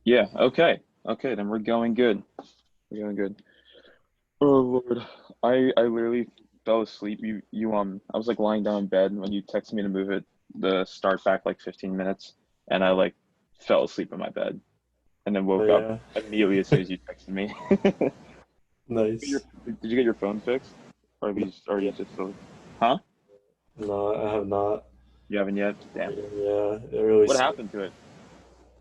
Yeah, okay. Okay, then we're going good. We're going good. Oh Lord. I literally fell asleep. I was like lying down in bed when you texted me to move the start back like 15 minutes, and I like fell asleep in my bed and then Oh woke up yeah, immediately as soon as you texted me. nice. Did you get your phone fixed? Or you just huh? No, I have not. You haven't yet? Damn. Yeah, it really What sucked. happened to it?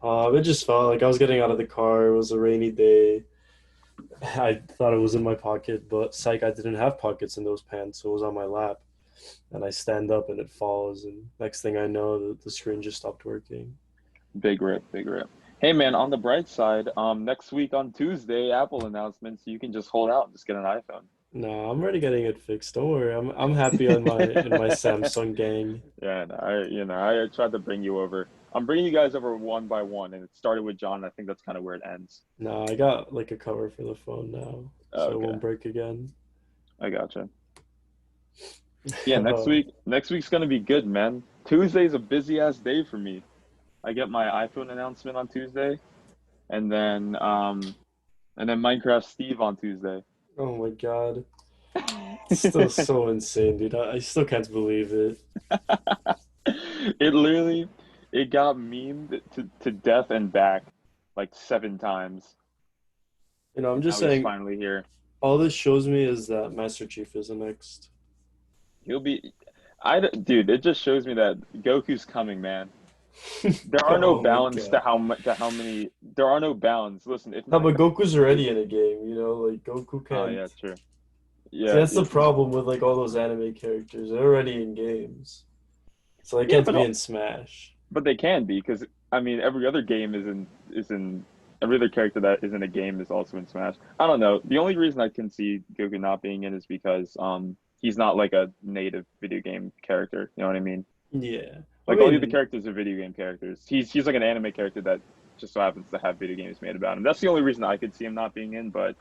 It just felt like I was getting out of the car. It was a rainy day. I thought it was in my pocket, but psych, I didn't have pockets in those pants, so it was on my lap. And I stand up and it falls, and next thing I know, the screen just stopped working. Big rip, big rip. Hey man, on the bright side, next week on Tuesday, Apple announcements, you can just hold out and just get an iPhone. No, I'm already getting it fixed. Don't worry. I'm happy on my Samsung gang. Yeah, no, I tried to bring you over. I'm bringing you guys over one by one, and it started with John. I think that's kind of where it ends. No, I got like a cover for the phone now, so it Okay, won't break again. I gotcha. Yeah, next week's gonna be good, man. Tuesday's a busy ass day for me. I get my iPhone announcement on Tuesday, and then Minecraft Steve on Tuesday. Oh my God. It's still so insane, dude. I still can't believe it. It literally it got memed to death and back like 7 times, I'm and just now he's saying, finally here. all this shows me is that Master Chief is the next. He'll be, dude. It just shows me that Goku's coming, man. There are no Oh my bounds to God. how many. There are no bounds. Listen, if No, but Minecraft Goku's Steve already is, in a game, like Goku oh can't. yeah, true. See, Yeah, that's the problem with like all those anime characters. They're already in games. So they yeah, can't be in Smash. but they can be because I mean every other game is in every other character that is in a game is also in Smash. I don't know. The only reason I can see Goku not being in is because he's not like a native video game character. You know what I mean? Yeah. I Like all the other mean, characters are video game characters. He's like an anime character that just so happens to have video games made about him. That's the only reason I could see him not being in. But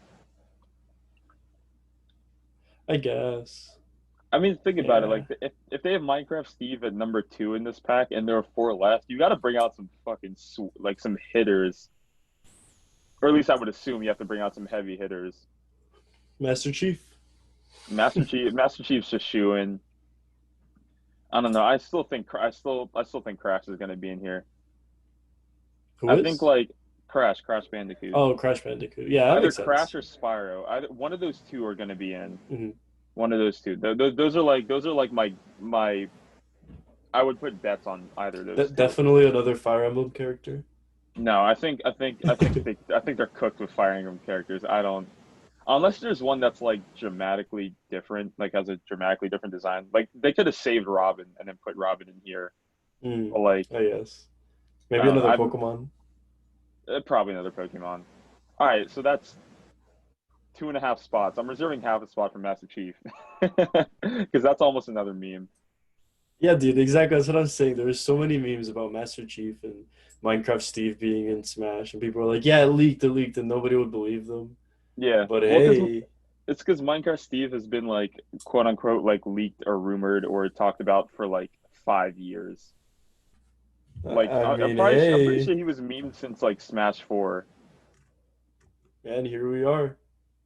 I guess. I mean, think about it. Like Yeah. if they have Minecraft Steve at number two in this pack and there are four left, you got to bring out some fucking like some hitters, or at least I would assume you have to bring out some heavy hitters. Master Chief. Master Chief's just shooing. I don't know. I still think Crash is gonna be in here. Who I think is? like Crash Bandicoot. Oh, Crash Bandicoot. Yeah, that Either makes Crash sense. or Spyro. Either one of those two are gonna be in. Mhm. One of those two. Those are like my. I would put bets on either of those two. Definitely another Fire Emblem character. No, I think they're cooked with Fire Emblem characters. I don't unless there's one that's like dramatically different, like has a dramatically different design. Like they could have saved Robin and then put Robin in here. Mm, But like I guess. I Maybe don't know. another I'm Pokemon. probably another Pokemon. All right, so that's 2.5 spots. I'm reserving half a spot for Master Chief because that's almost another meme. Yeah, dude, exactly. That's what I'm saying. There's so many memes about Master Chief and Minecraft Steve being in Smash, and people are like, "Yeah, it leaked," and nobody would believe them. Yeah, But well, hey, it's because Minecraft Steve has been like quote unquote like leaked or rumored or talked about for like 5 years. Like I mean, I'm pretty hey, sure he was memed since like Smash 4. and here we are,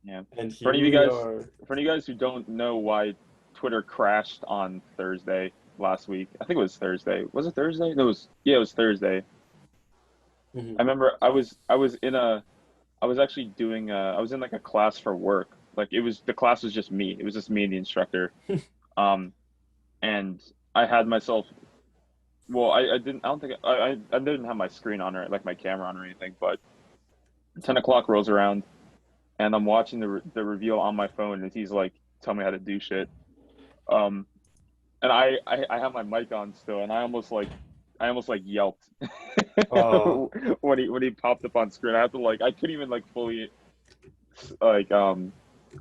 Yeah. and For here any of you we guys, are. for any of you guys who don't know why Twitter crashed on Thursday last week, I think it was Thursday. Was it Thursday? No, it was Thursday. I Mhm. remember I was actually doing I was in like a class for work. Like the class was just me. It was just me and the instructor. Um, and I had myself. Well, I don't think I didn't have my screen on or like my camera on or anything. But 10 o'clock rolls around, and I'm watching the reveal on my phone, and he's like, "Tell me how to do shit." Um, and I have my mic on still, and I almost like yelped Uh, when he popped up on screen. I had to like I couldn't even like fully like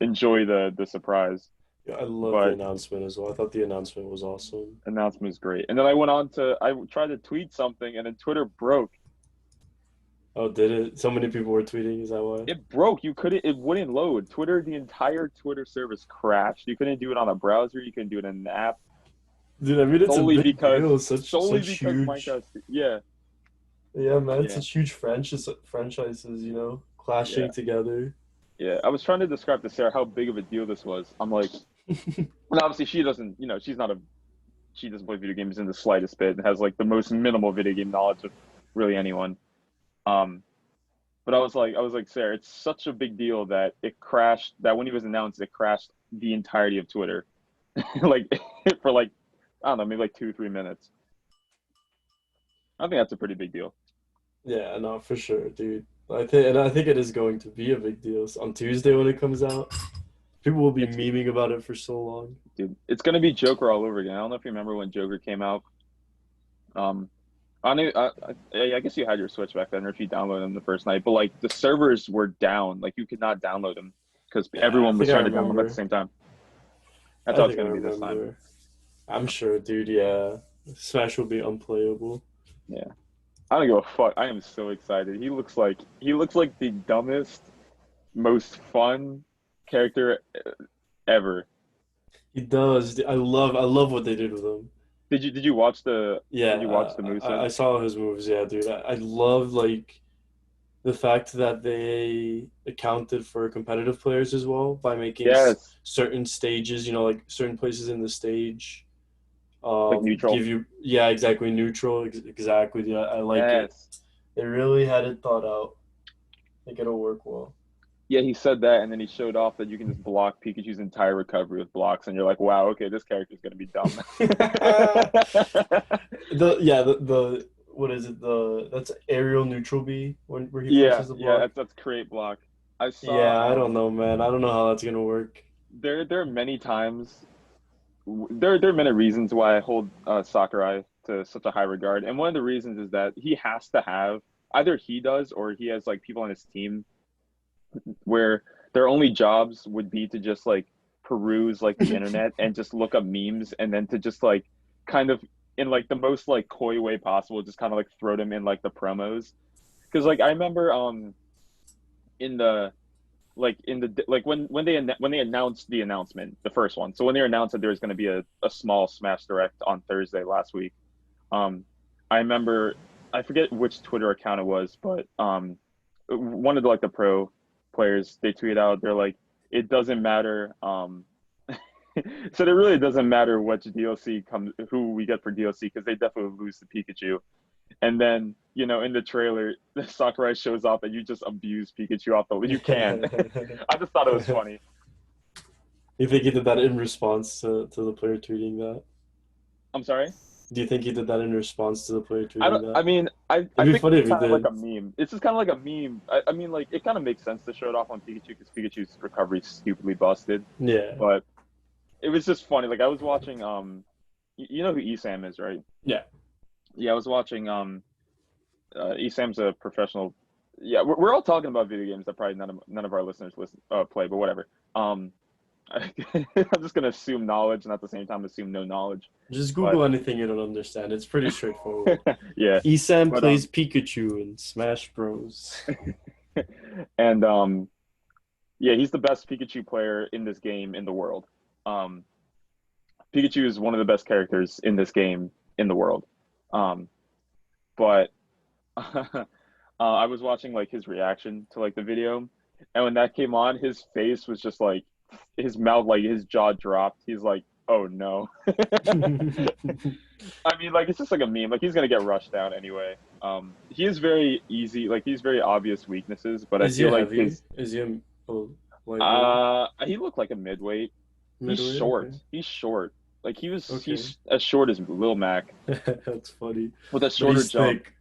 enjoy the surprise, yeah, I love the but announcement as well. I thought the announcement was awesome. announcement was great. And then I tried to tweet something, and then Twitter broke. Oh, did it? So many people were tweeting. Is that why? It broke. It wouldn't load. The entire Twitter service crashed. You couldn't do it on a browser. You couldn't do it in an app. Dude, I mean, it's a big deal. Such Solely such because huge. Minecraft. Yeah, Yeah, man, Yeah, such huge franchises, yeah, clashing together. yeah. I was trying to describe to Sarah how big of a deal this was. I'm like, and obviously she doesn't, she doesn't play video games in the slightest bit and has like the most minimal video game knowledge of really anyone. Um, but I was like, Sarah, it's such a big deal that it crashed. That when he was announced, it crashed the entirety of Twitter, like for like I don't know, maybe like 2, 3 minutes. I think that's a pretty big deal, Yeah, no, for sure, dude. I think it is going to be a big deal on Tuesday when it comes out. People will be it's memeing about it for so long. dude. It's gonna be Joker all over again. I don't know if you remember when Joker came out. Um, I guess you had your Switch back then, or if you downloaded them the first night. But like the servers were down, like you could not download them because Yeah, I everyone was think I trying to download them at the remember. same time. That's I how it's think I gonna be this time. remember. I'm sure, dude. Yeah, Smash will be unplayable. Yeah, I don't give a fuck. I am so excited. He looks like the dumbest, most fun character ever. He does. I love what they did with him. Did you watch the Yeah, Did you watch the I moveset? saw his moves. Yeah, dude. I love like the fact that they accounted for competitive players as well by making Yes, certain stages, like certain places in the stage, like neutral. give you, yeah, exactly, neutral, exactly. Yeah, I like it. Yes. They really had it thought out. I think it'll work well. Yeah, he said that, and then he showed off that you can just block Pikachu's entire recovery with blocks, and you're like, wow, okay, this character's gonna be dumb. The what is it? That's aerial neutral B where he Yeah, places the yeah, block. that's create block. I Yeah, I saw don't know, man. I don't know how that's gonna work. there are many times there are many reasons why I hold Sakurai to such a high regard, and one of the reasons is that he has to have either he does or he has like people on his team where their only jobs would be to just like peruse like the internet and just look up memes and then to just like kind of in like the most like coy way possible just kind of like throw them in like the promos because like I remember in the in the like when they announced the announcement, the first one, so when they announced that there was going to be a small Smash Direct on Thursday last week, um I remember, I forget which Twitter account it was, but one of the like the pro players, they tweet out, they're like, it doesn't matter. So it really doesn't matter which DLC comes, who we get for DLC, because they definitely lose to Pikachu. And then, in the trailer, Sakurai shows up and you just abuse Pikachu off the. You can. I just thought it was funny. You think he did that in response to the player tweeting that? I'm sorry. Do you think he did that in response to the player I tweeting don't. that? I mean, I It'd be think funny it's if he kind of like did. a meme. It's just kind of like a meme. I mean, like it kind of makes sense to show it off on Pikachu because Pikachu's recovery is stupidly busted. Yeah. But it was just funny. Like I was watching. You know who Esam is, right? Yeah. Yeah, I was watching. Esam's a professional. Yeah, we're all talking about video games that probably none of our listeners play, but whatever. I'm just gonna assume knowledge and at the same time assume no knowledge. Just But Google anything you don't understand. It's pretty straightforward. yeah, Esam but plays Pikachu in Smash Bros. and yeah, he's the best Pikachu player in this game in the world. Um, Pikachu is one of the best characters in this game in the world. Um, but I was watching like his reaction to like the video, and when that came on, his face was just like his mouth, like his jaw dropped. He's like, "Oh no." I mean, like it's just like a meme. Like he's gonna get rushed down anyway. He is very easy. Like he's very obvious weaknesses, but I Is he feel a like heavy? his Is he a lightweight? he looked like a midweight. He's Midweight? short. Okay. He's short. Like Okay. he's as short as Lil Mac That's funny. with a But shorter he's jump. thick.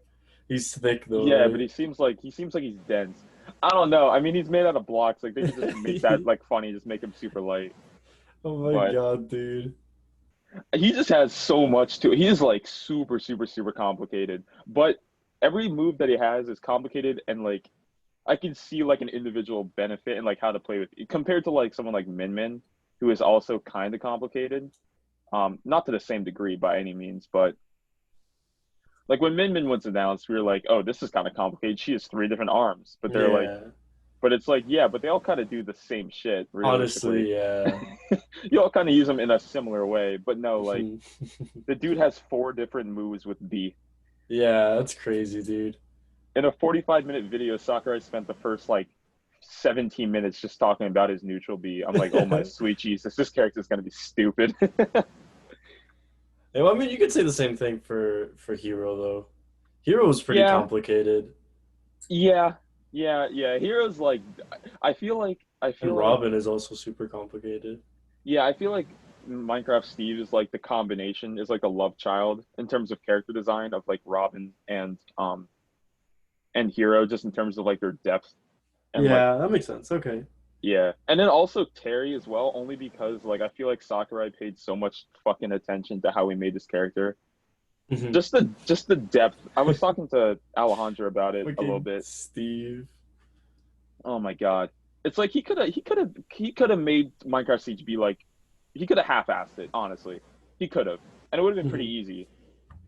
He's thick though, Yeah, but right? he seems like he's dense. I don't know. I mean, he's made out of blocks. Like they could just make that like funny, just make him super light. Oh my But god, dude. he just has so much to it. He is like super, super, super complicated. But every move that he has is complicated, and like I can see like an individual benefit and like how to play with it compared to like someone like Min Min, who is also kind of complicated. Not to the same degree by any means, but like when Min Min was announced, we were like, oh, this is kind of complicated. She has three different arms, but they're like, Yeah. but it's like, yeah, but they all kind of do the same shit realistically. Honestly, yeah. You all kind of use them in a similar way, but no, like the dude has four different moves with B. Yeah, that's crazy, dude. in a 45-minute video, Sakurai spent the first like 17 minutes just talking about his neutral B. I'm like, oh my sweet Jesus, this character is gonna be stupid. Yeah, well, I mean, you could say the same thing for Hero though. Hero was pretty Yeah, complicated, yeah, yeah. Heroes like, I and feel like, Robin is also super complicated. yeah, I feel like Minecraft Steve is like the combination is like a love child in terms of character design of like Robin and Hero, just in terms of like their depth and like Yeah, that makes sense. Okay. yeah, and then also Terry as well, only because like I feel like Sakurai paid so much fucking attention to how he made this character. Mhm. Just the depth. I was talking to Alejandro about it a little Fucking bit. Steve. Oh my God. It's like he could have made Minecraft Siege be like he could have half-assed it, honestly. He could have. And it would have been pretty Mhm. easy.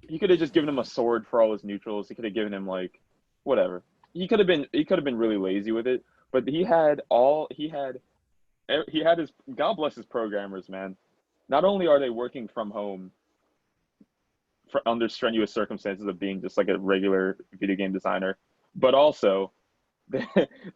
He could have just given him a sword for all his neutrals. He could have given him like whatever. He could have been really lazy with it, but he had his God bless his programmers, man. Not only are they working from home for under strenuous circumstances of being just like a regular video game designer, but also they,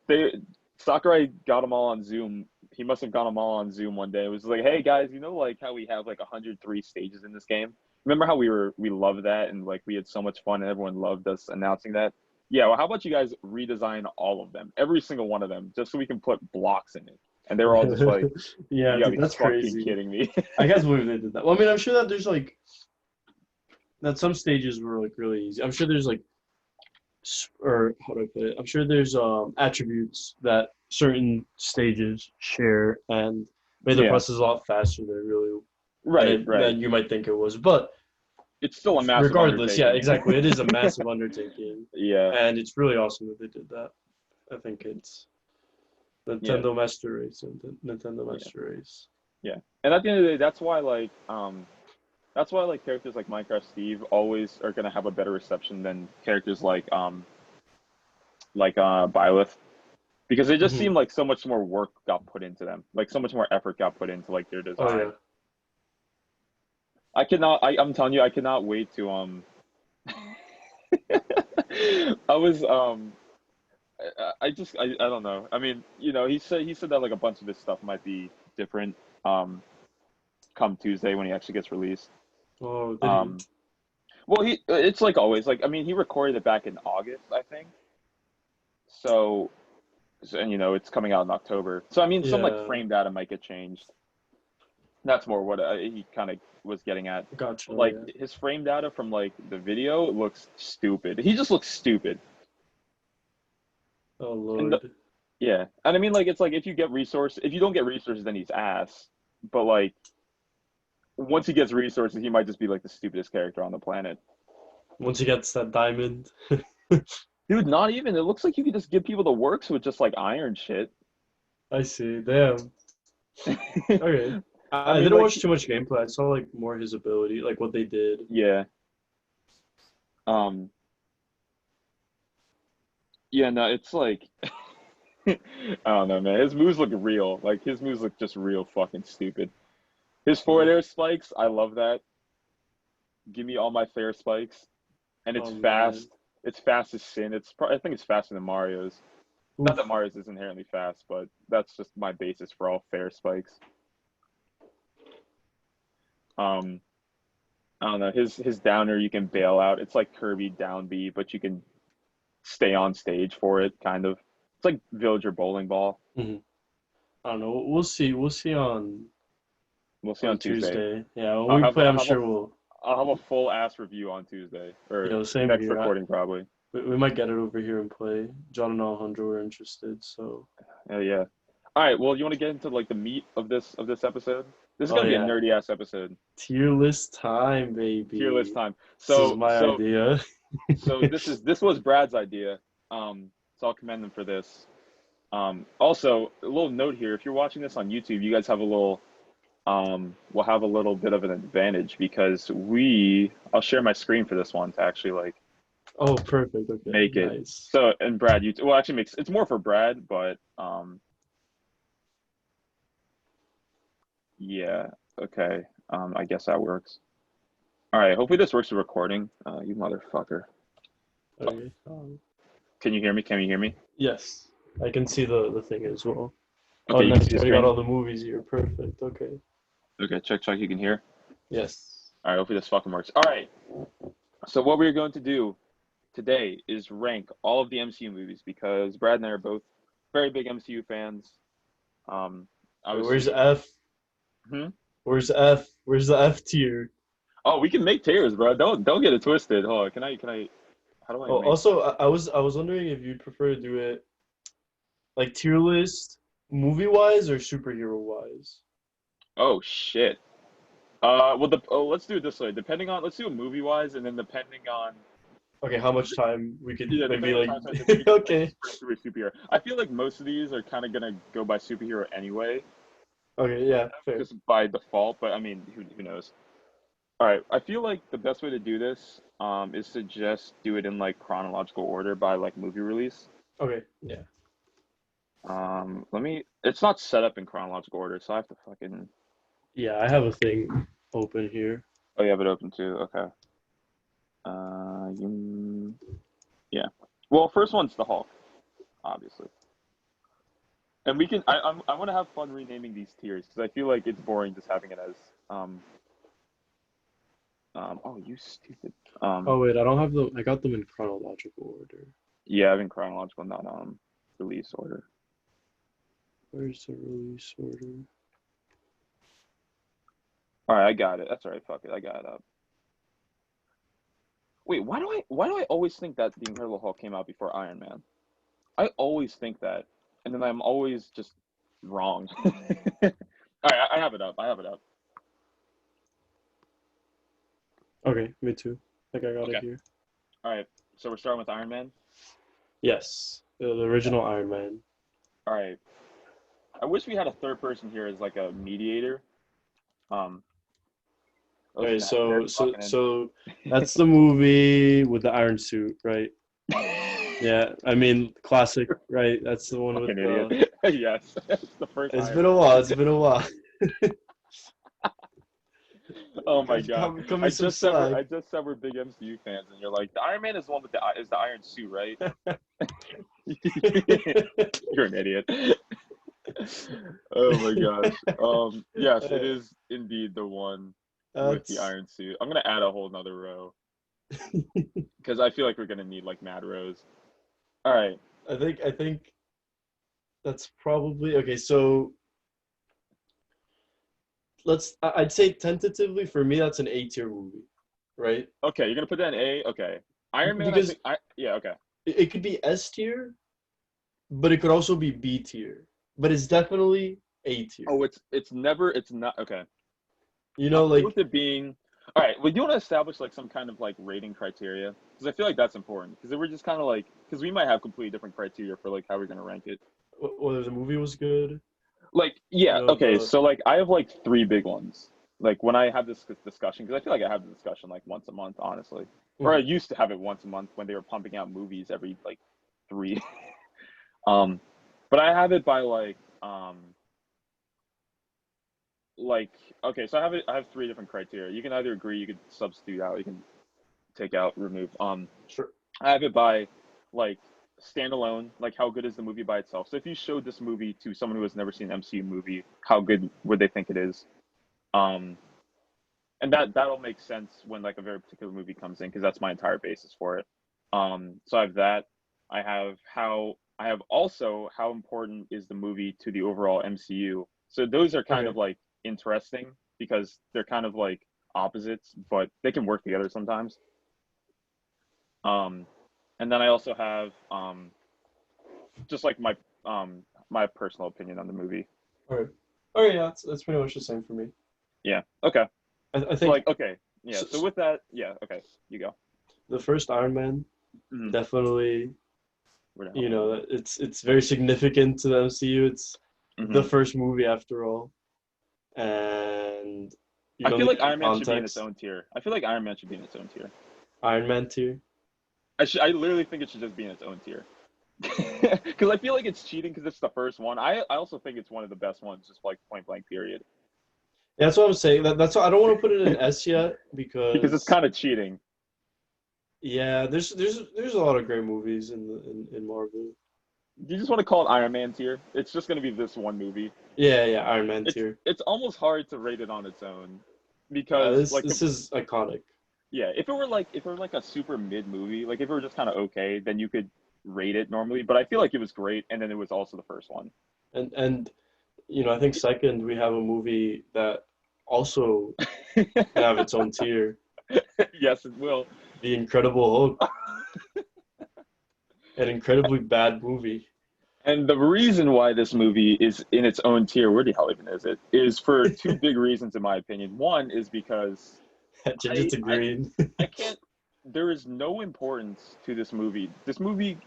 they Sakurai got them all on Zoom. He must have got them all on Zoom one day. It was like, hey guys, like how we have like 103 stages in this game. Remember how we loved that and like we had so much fun and everyone loved us announcing that. Yeah, well, how about you guys redesign all of them, every single one of them, just so we can put blocks in it? And they were all just like, Yeah, you gotta dude, be that's fucking crazy. kidding me. I can't believe they did that. Well, I mean, I'm sure that there's like that some stages were like really easy. I'm sure there's like or how do I put it? I'm sure there's attributes that certain stages share and made the Yeah, process a lot faster than really right, right. than you might think it was. But It's still a massive regardless, yeah, undertaking. exactly. It is a massive undertaking, Yeah, and it's really awesome that they did that. I think it's yeah, Nintendo Master Race and Nintendo yeah, Master Race. yeah. And at the end of the day, that's why like characters like Minecraft Steve always are gonna have a better reception than characters like Byleth, because it just Hmm. seemed like so much more work got put into them, like so much more effort got put into like their Oh yeah. design. I'm telling you, I cannot wait to I was I don't know. I mean, he said that like a bunch of his stuff might be different um come Tuesday when he actually gets released. Oh, did he? Um well, it's like always, like I mean, he recorded it back in August, I think. So and it's coming out in October. So I mean, some like Yeah. frame data might get changed. That's more what he kind of was getting at. Gotcha. But like Yeah. his frame data from like the video looks stupid. He just looks stupid. Oh And Lord. yeah, and I mean, like it's like if you don't get resources, then he's ass. But like once he gets resources, he might just be like the stupidest character on the planet. Once he gets that diamond. Dude, not even. It looks like you could just give people the works with just like iron shit. I see. Damn. Okay. I I mean, didn't like, watch too much gameplay. I saw like more his ability, like what they did. yeah, um, yeah, no, it's like, I don't know, man. His moves look real. Like, his moves look just real fucking stupid. His forward Mhm. air spikes, I love that. Give me all my fair spikes, and it's Oh man. fast. It's fast as sin. I think it's faster than Mario's. Not that Oof. Mario's is inherently fast, but that's just my basis for all fair spikes. Um, I don't know. His downer you can bail out. It's like Kirby down B, but you can stay on stage for it, kind of. It's like Villager bowling ball. Hmm. I don't know. We'll see. We'll see We'll see on on Tuesday. Tuesday. Yeah, when I'll we have play, I'll I'm have a sure we'll. I'll have a full ass review on Tuesday or Same next here. recording probably. We might get it over here and play. John and Alejandro are interested, so. Yeah, yeah. All right. Well, you want to get into like the meat of this episode? This is Oh gonna be a yeah, nerdy ass episode. tier list time, Tier list baby. time. This is So my so idea. so this was Brad's idea. So I'll commend him for this. Also, a little note here: if you're watching this on YouTube, you guys have a little will have a little bit of an advantage because I'll share my screen for this one to actually like Oh, perfect. Okay, make it. nice. So, and Brad, well, actually makes it's more for Brad, but yeah, okay. I guess that works. All right, hopefully this works for recording. You motherfucker. Okay. Can you hear me? Can you hear me? Yes, I can see the thing as well. Oh, Okay, you can nice. see You the already got screen. all the movies here. Perfect. Okay. Okay, check, check. You can hear. Yes. All right, hopefully this fucking works. All right. So what we're going to do today is rank all of the MCU movies because Brad and I are both very big MCU fans. Um, Wait, where's obviously. F? Hmm? Where's F? Where's the F tier? Oh, we can make tiers, bro. Don't get it twisted. Hold on. Can I? How do I Oh, make? also, I was wondering if you'd prefer to do it like tier list, movie wise or superhero wise. Oh shit. Well, let's do it this way. Depending on, let's do it movie wise, and then depending on, Okay, how much time we could yeah, maybe depending on like? time size, and then we can just like Okay. sprint through a superhero. I feel like most of these are kind of gonna go by superhero anyway, Okay. Yeah. Fair. just by default. But I mean, who knows? All right. I feel like the best way to do this, is to just do it in like chronological order by like movie release. Okay. Yeah. Let me. It's not set up in chronological order, so I have to fucking. Yeah. I have a thing open here. Oh, you have it open too. Okay. Yeah. Well, first one's the Hulk, obviously. And we can. I want to have fun renaming these tiers because I feel like it's boring just having it as um Oh, you stupid. Oh wait, I don't have them. I got them in chronological order. Yeah, having chronological, not release order. Where's the release order? All right, I got it. That's all right. Fuck it, I got it up. Wait, why do I always think that the Incredible Hulk came out before Iron Man? I always think that, and then I'm always just wrong. All right, I have it up. I have it up. Okay, me too. I think I got it Okay. here. All right. So we're starting with Iron Man. Yes, the Okay. original Iron Man. All right. I wish we had a third person here as like a mediator. Um, I was Okay, gonna have so Barry so walking so that's the movie with the iron suit, right? in. Yeah, I mean classic, right? That's the one with Fucking idiot. the. Yes, it's the first It's Iron been a Man while. movie. It's been a while. Oh my god. Cut me some slack. I just said we're big MCU fans, and you're like, the Iron Man is the one with the iron suit, right? You're an idiot. Oh my gosh. Yes, it Uh, is indeed the one with the That's. iron suit. I'm gonna add a whole nother row because I feel like we're gonna need like mad rows. All right. I think that's probably okay. So I'd say tentatively for me that's an A tier movie, right? Okay, you're gonna put that in A. Okay. Iron Man, I Because think I yeah, okay. it could be S tier, but it could also be B tier. But it's definitely A tier. Oh, it's not okay. You I'm know, cool with like it being. All right. Well, do you want to establish like some kind of like rating criteria? Because I feel like that's important. Because we're just kind of like, because we might have completely different criteria for like how we're gonna rank it. whether the movie was good. Like, You yeah, know okay. the. So like, I have like three big ones. Like when I have this discussion, because I feel like I have the discussion like once a month, honestly, or I Mhm. used to have it once a month when they were pumping out movies every like three. um, but I have it by like okay. So I have it. I have three different criteria. You can either agree, you can substitute out, you can take out, remove. Sure. I have it by like standalone, like how good is the movie by itself. So if you showed this movie to someone who has never seen an MCU movie, how good would they think it is? Um, and that'll make sense when like a very particular movie comes in because that's my entire basis for it. So I have that. I have also how important is the movie to the overall MCU. So those are kind of Okay. like interesting because they're kind of like opposites, but they can work together sometimes. Um, and then I also have just like my personal opinion on the movie. All right. All right. Yeah, that's pretty much the same for me. Yeah. Okay. I So think like okay. Yeah. s So s- with that, yeah. Okay. You go. the first Iron Man Mm-hmm. definitely. Where the hell You am know, it's very significant to the MCU. It's I? the Mm-hmm. first movie after all, and you I don't feel need like any Iron Man should be in its context. own tier. I feel like Iron Man should be in its own tier. Iron Man tier. I literally think it should just be in its own tier. Because I feel like it's cheating because it's the first one. I also think it's one of the best ones, just like point blank period. Yeah, that's what I'm saying. That's why I don't want to put it in S yet Because it's because kind of cheating. Yeah, there's a lot of great movies in Marvel. You just want to call it Iron Man tier. It's just going to be this one movie. Yeah, yeah, Iron Man It's tier. it's almost hard to rate it on its own because This this is iconic. yeah, if it were like a super mid movie, like if it were just kind of okay, then you could rate it normally. But I feel like it was great, and then it was also the first one. And I think second we have a movie that also can have its own tier. Yes, it will. The Incredible Hulk, an incredibly bad movie. And the reason why this movie is in its own tier, where the hell even is it, is for two big reasons, in my opinion. One is because That changes I to I green. I can't. There is no importance to this movie. This movie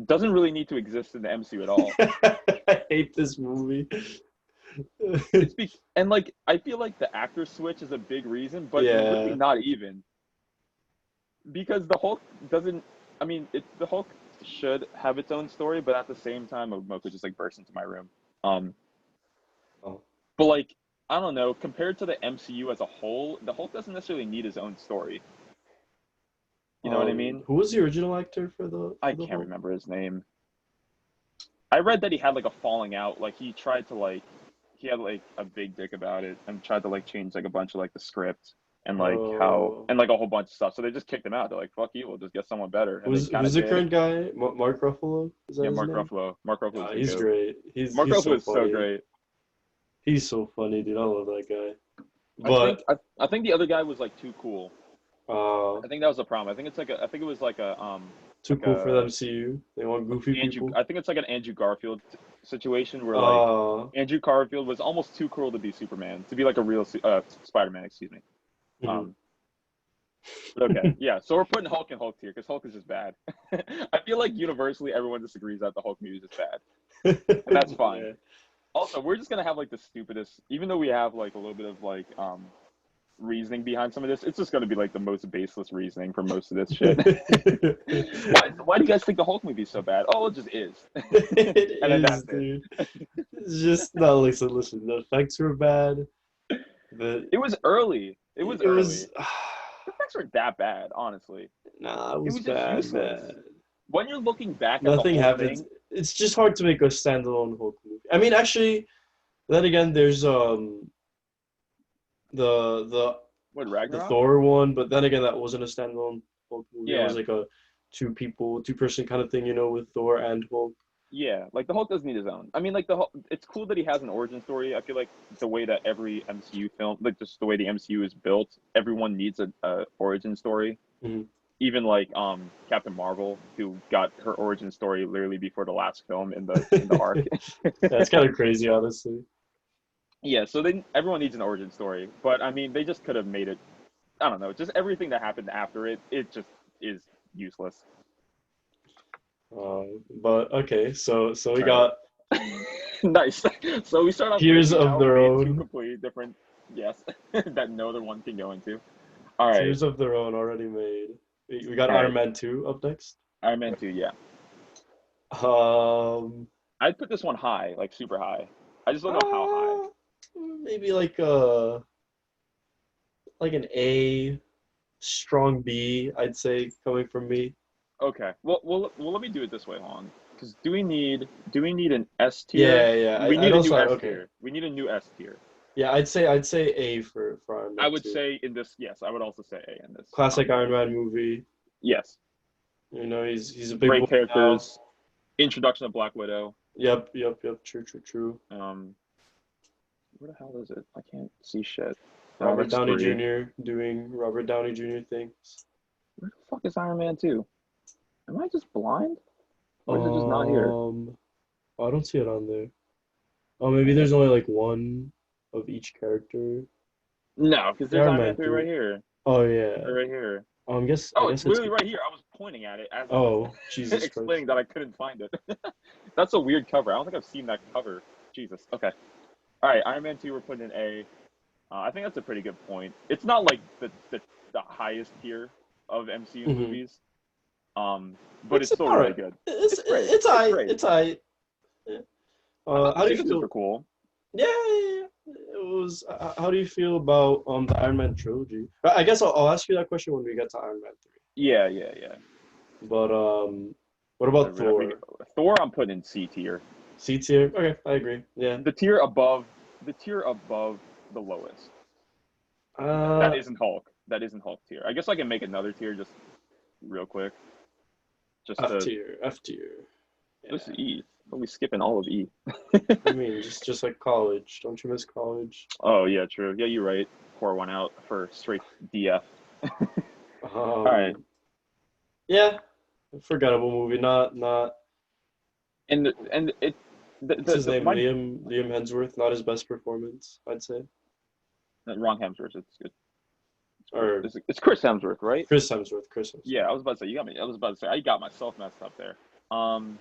doesn't really need to exist in the MCU at all. I hate this movie. And like I feel like the actor switch is a big reason, but really Yeah. not even because the Hulk doesn't. I mean, the Hulk should have its own story, but at the same time, Mocha just like burst into my room. Um, Oh. but like I don't know, compared to the MCU as a whole, the Hulk doesn't necessarily need his own story. You know what I mean? Who was the original actor for the I for the can't Hulk? remember his name. I read that he had like a falling out. Like he tried to like he had like a big dick about it and tried to like change like a bunch of like the script and like how Uh, and like a whole bunch of stuff. So they just kicked him out. They're like, "Fuck you, we'll just get someone better." And they kind who's of the did. current guy? Mark Ruffalo? Is that Yeah, his Mark name? Ruffalo. Mark Ruffalo is the He's goat. great. Mark He's Ruffalo so is so funny. great. He's so funny, dude. I love that guy. I think But I, I think the other guy was like too cool. uh, I think that was the problem. I think it was too like cool for the a MCU. They want goofy Andrew. people. I think it's like an Andrew Garfield situation where like Uh, Andrew Garfield was almost too cool to be Superman, to be like a real Spider-Man, excuse me. mhm. Um, but okay, yeah. So we're putting Hulk in Hulk tier because Hulk is just bad. I feel like universally everyone disagrees that the Hulk movie is just bad, and that's fine. Yeah. Also, we're just gonna have like the stupidest, even though we have like a little bit of like reasoning behind some of this. It's just gonna be like the most baseless reasoning for most of this shit. Why do you guys think the Hulk movie is so bad? Oh, it just is, It and then is, that's it. dude. It's just no. Listen. The effects were bad. The It was early. It was it was early. The effects weren't that bad, honestly. nah. It It was was just bad, useless. man. When you're looking back at the Nothing whole happens. thing, It's just hard to make a standalone Hulk movie. I mean, actually, then again, there's the what the Ragnarok? Thor one, but then again, that wasn't a standalone Hulk movie. That was Yeah, like a two person kind of thing, with Thor and Hulk. yeah. Like the Hulk doesn't need his own. I mean, like the Hulk, it's cool that he has an origin story. I feel like the way that every MCU film, like just the way the MCU is built, everyone needs a origin story. Mhm. Even like Captain Marvel, who got her origin story literally before the last film in the arc. That's kind of crazy, honestly. Yeah, so then everyone needs an origin story, but I mean, they just could have made it. I don't know, just everything that happened after it, it just is useless. But okay, so we All right. got Nice. So we start off Tears ranking of out Their made two Own. completely different yes that no other one can go into. All right. Tears of Their Own already made. We got All Iron right. Man 2 up next. Iron Man 2, yeah. Um, I'd put this one high, like super high. I just don't know how high. uh, maybe like an A, strong B, I'd say, coming from me. Okay. Well, let me do it this way, Hong. Because do we need an S tier? Yeah, yeah. We I'd need a new also S okay. tier. We need a new S tier. Yeah, I'd say A for Iron I Man would 2. say in this, yes, I would also say A in this. Classic Iron Man movie. Yes. He's a big boy Great now. characters. Introduction of Black Widow. Yep. True. Um, where the hell is it? I can't see shit. Robert Avengers Downey 3. Jr. doing Robert Downey Jr. things. Where the fuck is Iron Man 2? Am I just blind? Or is it just not here? Oh, I don't see it on there. Oh, maybe Okay. there's only like one of each character. No, because there's Iron Iron Man Man 3 right 3. here. Oh yeah. Right here. I Oh, it's guess it's literally right here. I was pointing at it as I was oh, Jesus Christ. explaining that I couldn't find it. That's a weird cover. I don't think I've seen that cover. Jesus. Okay. All right. Iron Man 2, we're putting in A. I think that's a pretty good point. It's not like the highest tier of MCU Hmm. movies, but it's still all really right. good. It's It's great. it's It's I great. it's I. Yeah. I thought the How do you sequences feel? were cool. Yeah. It was. How do you feel about the Iron Man trilogy? I guess I'll ask you that question when we get to Iron Man 3. Yeah, yeah, yeah. But what about If we, Thor? Thor, I'm putting in C tier. C tier? Okay, I agree. Yeah. The tier above, the tier above the lowest. That Uh, isn't Hulk. That isn't Hulk tier. I guess I can make another tier just real quick, just F to tier. F tier. this is Yeah. E. Are we skipping all of E? I mean, just like college. Don't you miss college? Oh yeah, true. Yeah, you're right. Pour one out for straight DF. All right, Um, yeah, forgettable movie. Not. and it What's his name? my Liam Hemsworth. Not his best performance, I'd say. wrong Hemsworth. Or It's Chris Hemsworth, right? Chris Hemsworth. Chris Hemsworth. Yeah, I was about to say you got me. I was about to say I got myself messed up there. Um,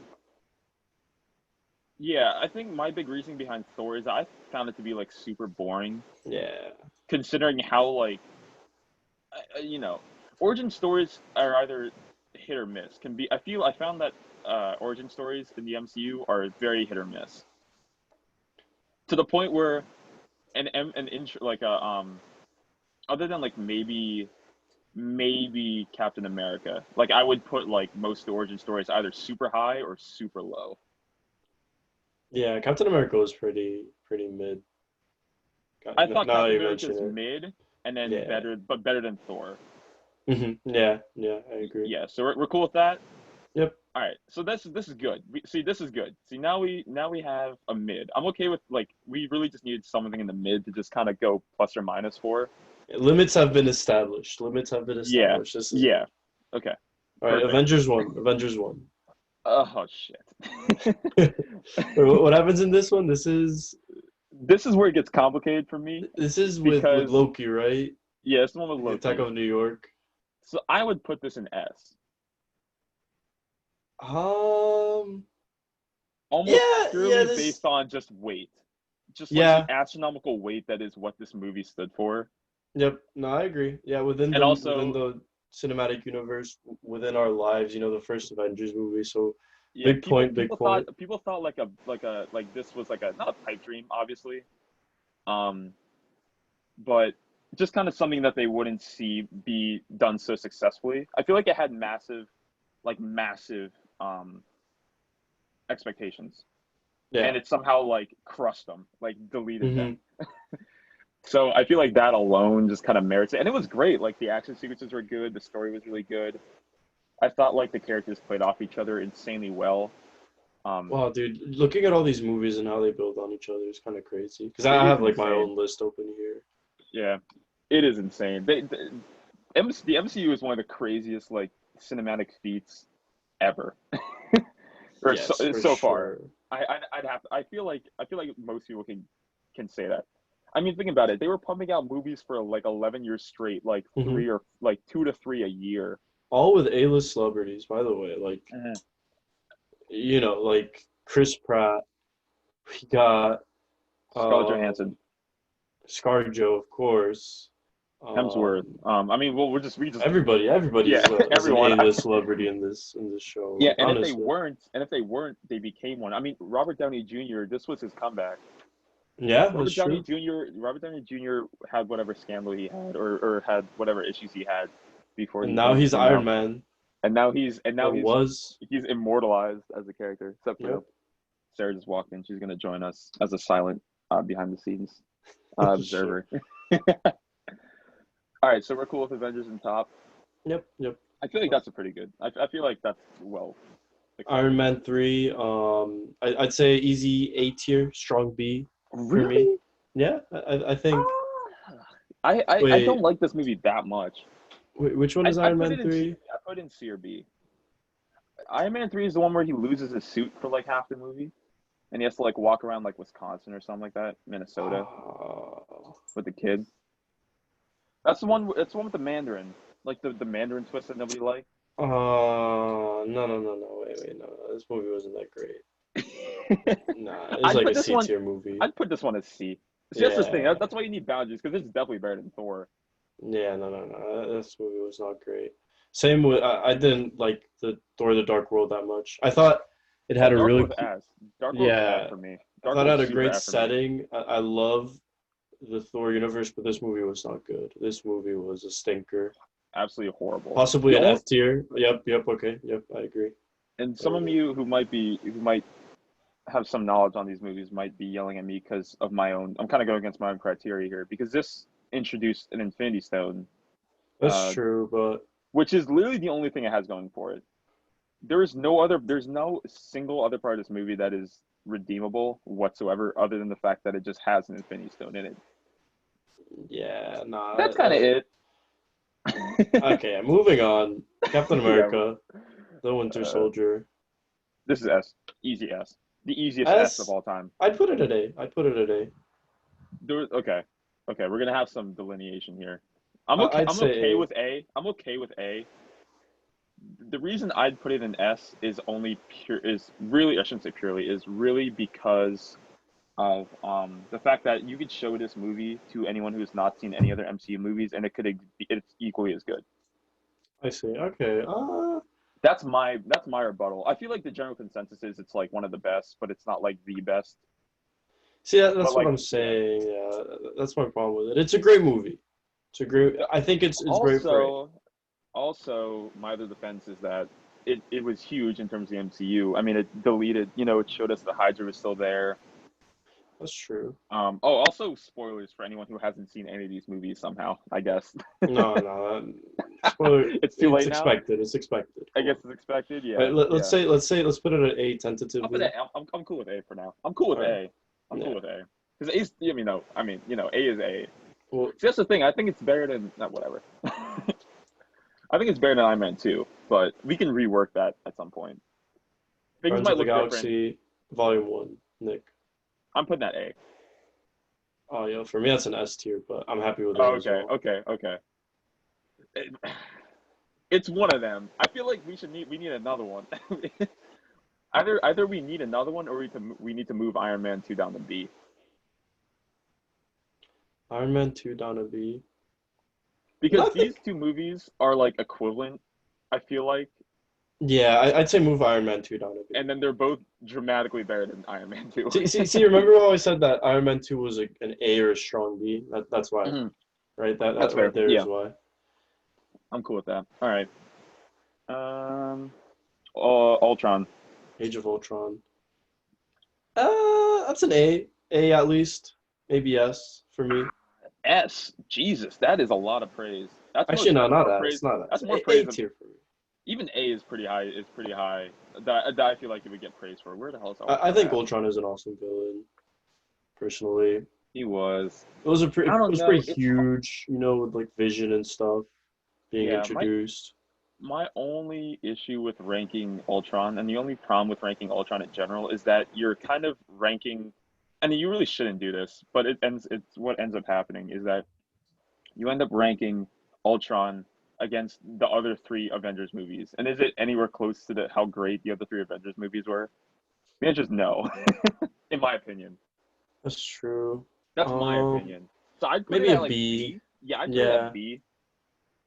yeah, I think my big reason behind Thor is I found it to be like super boring, Yeah. considering how like you know, origin stories are either hit or miss. Can be. I found that origin stories in the MCU are very hit or miss to the point where an intro like a other than like maybe Captain America. Like I would put like most origin stories either super high or super low. Yeah, Captain America was pretty mid. I thought Now Captain you mention America's it. mid and then Yeah. better than Thor. Yeah, yeah, I agree. Yeah, so we're cool with that. Yep. All right, so this is good. See, this is good. See, now we have a mid. I'm okay with like we really just needed something in the mid to just kind of go plus or minus for. Limits have been established. Limits have been Yeah, established. This is yeah. good. Okay, All right, perfect. Avengers 1. Avengers 1. Oh shit. Wait, what happens in this one? This is where it gets complicated for me This is with because Loki, right? yeah, it's the one with The Attack Loki. of New York. So I would put this in S. Um, Almost yeah, purely this, based on just weight. Just like the yeah, astronomical weight that is what this movie stood for. yep. No, I agree. Yeah, And within also, the cinematic universe, within our lives, the first Avengers movie. So, yeah, big point. people thought like this was like a not a pipe dream, obviously. Um, but just kind of something that they wouldn't see be done so successfully. I feel like it had massive um expectations. And Yeah. it somehow like crushed them, like deleted Hmm. them. So I feel like that alone just kind of merits it. And it was great. Like the action sequences were good, the story was really good. I thought like the characters played off each other insanely well. Um, Wow, dude, looking at all these movies and how they build on each other is kind of crazy. Because it I is have like my insane. own list open here. Yeah, it is insane. The MCU is one of the craziest like cinematic feats ever, or Yes, for so far. sure. I'd have. I feel like most people can say that. I mean, think about it. They were pumping out movies for like 11 years straight, like Hmm. three or like 2 to 3 a year. All with A-list celebrities, by the way. Like, Mhm. like Chris Pratt. We got Scarlett Johansson, um, ScarJo, of course. Hemsworth. Um, I mean, well, we just everybody's yeah, is an everyone. A-list celebrity in this show. Yeah, Like, honestly, and if they weren't, they became one. I mean, Robert Downey Jr. This was his comeback. yeah, that's true. Robert Downey Jr. had whatever scandal he had, or had whatever issues he had before And he now came, he's came Iron out, Man, and now or was. he's immortalized as a character. Except for Yep. Sarah just walked in; she's gonna join us as a silent behind the scenes Sure. observer. All right, so we're cool with Avengers in top. Yep. Yep. I feel like that's a pretty good. I feel like that's well Iron acceptable. Man 3, I'd say easy A tier, strong B for me. Really? Yeah, I think. Ah, I don't Wait, like this movie that much. which one is I Iron put Man it in C. 3? I put in C or B. Iron Man 3 is the one where he loses his suit for like half the movie, and he has to like walk around like Wisconsin or something like that, Minnesota, Oh, with the kid. That's the one. It's the one with the Mandarin, like the Mandarin twist that nobody liked. no, wait, no, this movie wasn't that great. Nah, it's I'd like put a this C one. tier movie. I'd put this one as C. See, that's the thing. Yeah, That's why you need boundaries because this is definitely better than Thor. yeah, no, this movie was not great. Same with, I didn't like the Thor: The Dark World that much. I thought it Oh, had a Dark really World's cool, ass. Dark World's F yeah, for me. I Dark thought it World's had a super great F for me. setting. I love the Thor universe, but this movie was not good. This movie was a stinker. absolutely horrible. Possibly The an only F tier. Yep, yep, okay, yep, I agree. and I some of agree. you who might have some knowledge on these movies might be yelling at me because of my own. I'm kind of going against my own criteria here because this introduced an Infinity Stone, That's uh, true, but which is literally the only thing it has going for it. There's no single other part of this movie that is redeemable whatsoever, other than the fact that it just has an Infinity Stone in it. yeah, nah. That's kind of it. Okay, moving on. Captain Yeah, America, the Winter uh, Soldier. this is S, easy S, the easiest S of S. all time. I'd put it at A. I'd put it at A. Okay, okay, we're gonna have some delineation here. I'd I'm say okay A. with A. I'm okay with A. The reason I'd put it in S is really, I shouldn't say purely, is really because of the fact that you could show this movie to anyone who's not seen any other MCU movies and it's equally as good. I see. Okay. That's my rebuttal. I feel like the general consensus is it's like one of the best, but it's not like the best. See, But that's what like, I'm yeah. saying. Yeah, that's my problem with it. It's a great movie. It's a great. I think it's great for A. Also, my other defense is that it was huge in terms of the MCU. I mean, it deleted, it showed us the Hydra was still there. That's true. Also spoilers for anyone who hasn't seen any of these movies somehow, I guess. No, no. Spoiler. It's too It's late now. expected. It's expected. I Come guess on. it's expected. All Yeah, right, yeah. let's put it at A I'll put tentatively. A. I'm cool with A for now. I'm cool with All right. A. I'm Yeah. cool with A. Because A's, A is A. Well, See, that's the thing. I think it's better than not whatever. I think it's better than Iron Man 2, but we can rework that at some point. Things Guardians might of the look different. Galaxy Volume One. Nick. I'm putting that A. Oh yeah, for me that's an S tier, but I'm happy with A Oh, as okay, well. okay, okay. It's one of them. I feel like we need another one. Either we need another one or we need to move Iron Man 2 down to B. Iron Man 2 down to B. Because Nothing. these two movies are like equivalent, I feel like, Yeah, I'd say move Iron Man 2 down to B. and then they're both dramatically better than Iron Man 2. Remember how I said that Iron Man 2 was an A or a strong B? That's why, Mhm. right? That That's right fair. there is Yeah, why. I'm cool with that. All right. Um, Ultron. Age of Ultron. That's an A. A at least. Maybe S for me. S. Jesus, that is a lot of praise. That's more Actually, no, that's not more praise. S. Not S. That's more A praise than tier for me. even A is pretty high. Is pretty high. That I feel like it would get praise for. Where the hell is I Ultron think at? Ultron is an awesome villain. Personally, He was. it I don't was know. pretty huge, with like Vision and stuff being Yeah, introduced. my only issue with ranking Ultron, and the only problem with ranking Ultron in general, is that you're kind of ranking, and you really shouldn't do this, but it's what ends up happening is that you end up ranking Ultron against the other three Avengers movies. And is it anywhere close to how great the other three Avengers movies were? The answer is no, in my opinion. That's true. That's my opinion. So I'd put it Maybe a at like B. B. Yeah, I'd put it at Yeah, B.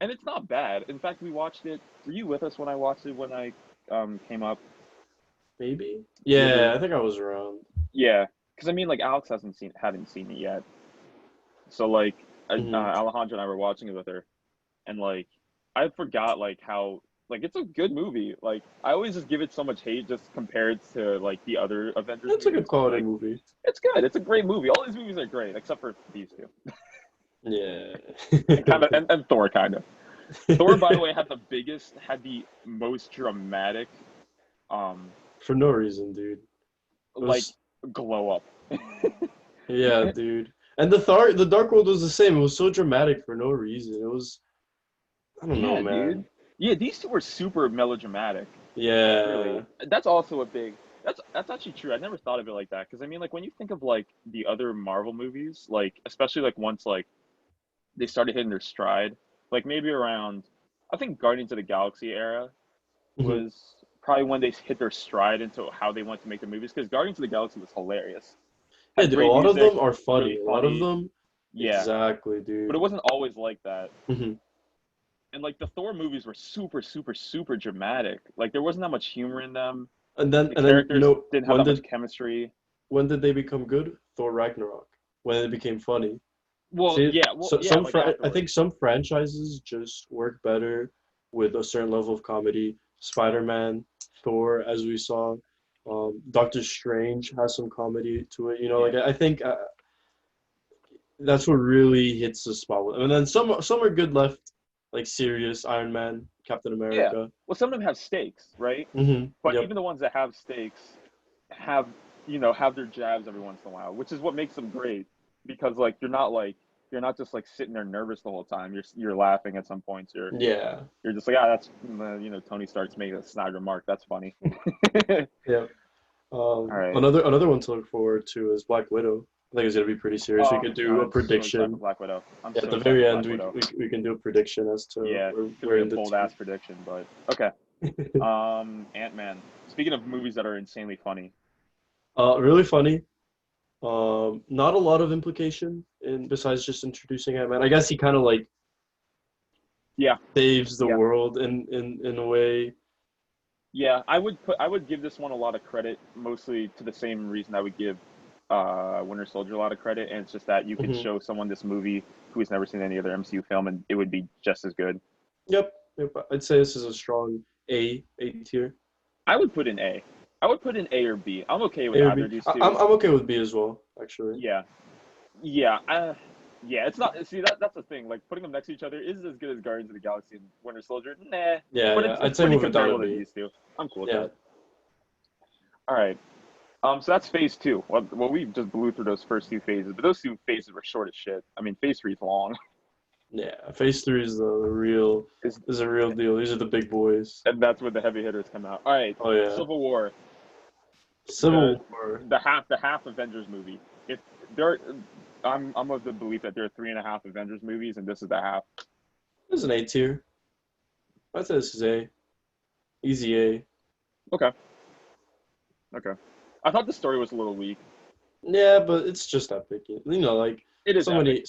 And it's not bad. In fact, we watched it. Were you with us when I watched it when I came up maybe. the Yeah, other? I think I was around. Yeah, because I mean, like Alex hadn't seen it yet. So like Hmm. Alejandra and I were watching it with her, and like I forgot like how like it's a good movie. Like I always just give it so much hate just compared to like the other Avengers It's a good movies. But quality like movie. it's good. It's a great movie. All these movies are great except for these two. Yeah. And kind of and Thor kind of. Thor, by the way, had the most dramatic um For no reason, dude. It like was glow up. Yeah, dude. And the Dark World was the same. It was so dramatic for no reason. It was I don't know, Yeah, dude. man. Yeah, these two were super melodramatic. Really. Yeah. That's also a big. That's actually true. I never thought of it like that because I mean, like when you think of like the other Marvel movies, like especially like once like they started hitting their stride, like maybe around, I think Guardians of the Galaxy era Hmm. was probably when they hit their stride into how they want to make the movies because Guardians of the Galaxy was hilarious, Yeah, had dude, a great lot of music, them are funny. really A lot of funny. them Yeah, exactly, but it dude. wasn't always like that. Hmm. And like the Thor movies were super, super, super dramatic. Like there wasn't that much humor in them. The And then characters didn't have that much chemistry. when did they become good? Thor Ragnarok. When it became funny. Well, See, yeah, well, so yeah, like I afterwards. think some franchises just work better with a certain level of comedy. Spider-Man, Thor, as we saw, Doctor Strange has some comedy to it. You know, Yeah, like I think that's what really hits the spot. And then some are good left, like serious Iron Man, Captain yeah. America. Well, some of them have stakes, right? But Yep. even the ones that have stakes have, have their jabs every once in a while, which is what makes them great. Because you're not just like sitting there nervous the whole time. You're laughing at some points. Yeah. You're just like, that's Tony Stark's making a snide remark. That's funny. Yep. All right. Another one to look forward to is Black Widow. I think it's gonna be pretty serious. We Oh could do God, a I'm so excited for prediction. Black Widow. I'm Yeah, at so the excited very for end, Black Widow. we can do a prediction as to Yeah, where it's gonna be a in the bold two. ass prediction, but okay. Ant-Man. Speaking of movies that are insanely funny. Really funny. Not a lot of implication in besides just introducing Ant-Man. I guess he kind of like Yeah, saves the yeah, world in a way. yeah. I would give this one a lot of credit, mostly to the same reason I would give Winter Soldier a lot of credit, and it's just that you could Hmm. show someone this movie who has never seen any other MCU film, and it would be just as good. Yep, yep. I'd say this is a strong A tier. I would put an A. I would put an A or B. I'm okay with A or either B. of these two. I'm okay with B as well, actually. Yeah, yeah, yeah. It's not. See, that's the thing. Like putting them next to each other is as good as Guardians of the Galaxy and Winter Soldier. Nah, Yeah, but yeah. it's I'd say pretty move it down to comparable to B. these two. I'm cool with Yeah. that. All right. So that's phase two. Well, we just blew through those first two phases, but those two phases were short as shit. I mean, phase three is long. Yeah, Phase 3 is the real Is is a real deal. These are the big boys. and that's where the heavy hitters come out. All right. Oh yeah. Civil War. Civil The War the half Avengers movie. If there, I'm of the belief that there are three and a half Avengers movies, and this is the half. is an A tier. I'd say this is A. Easy A. Okay. Okay. I thought the story was a little weak. Yeah, but it's just epic. You know, like It is epic.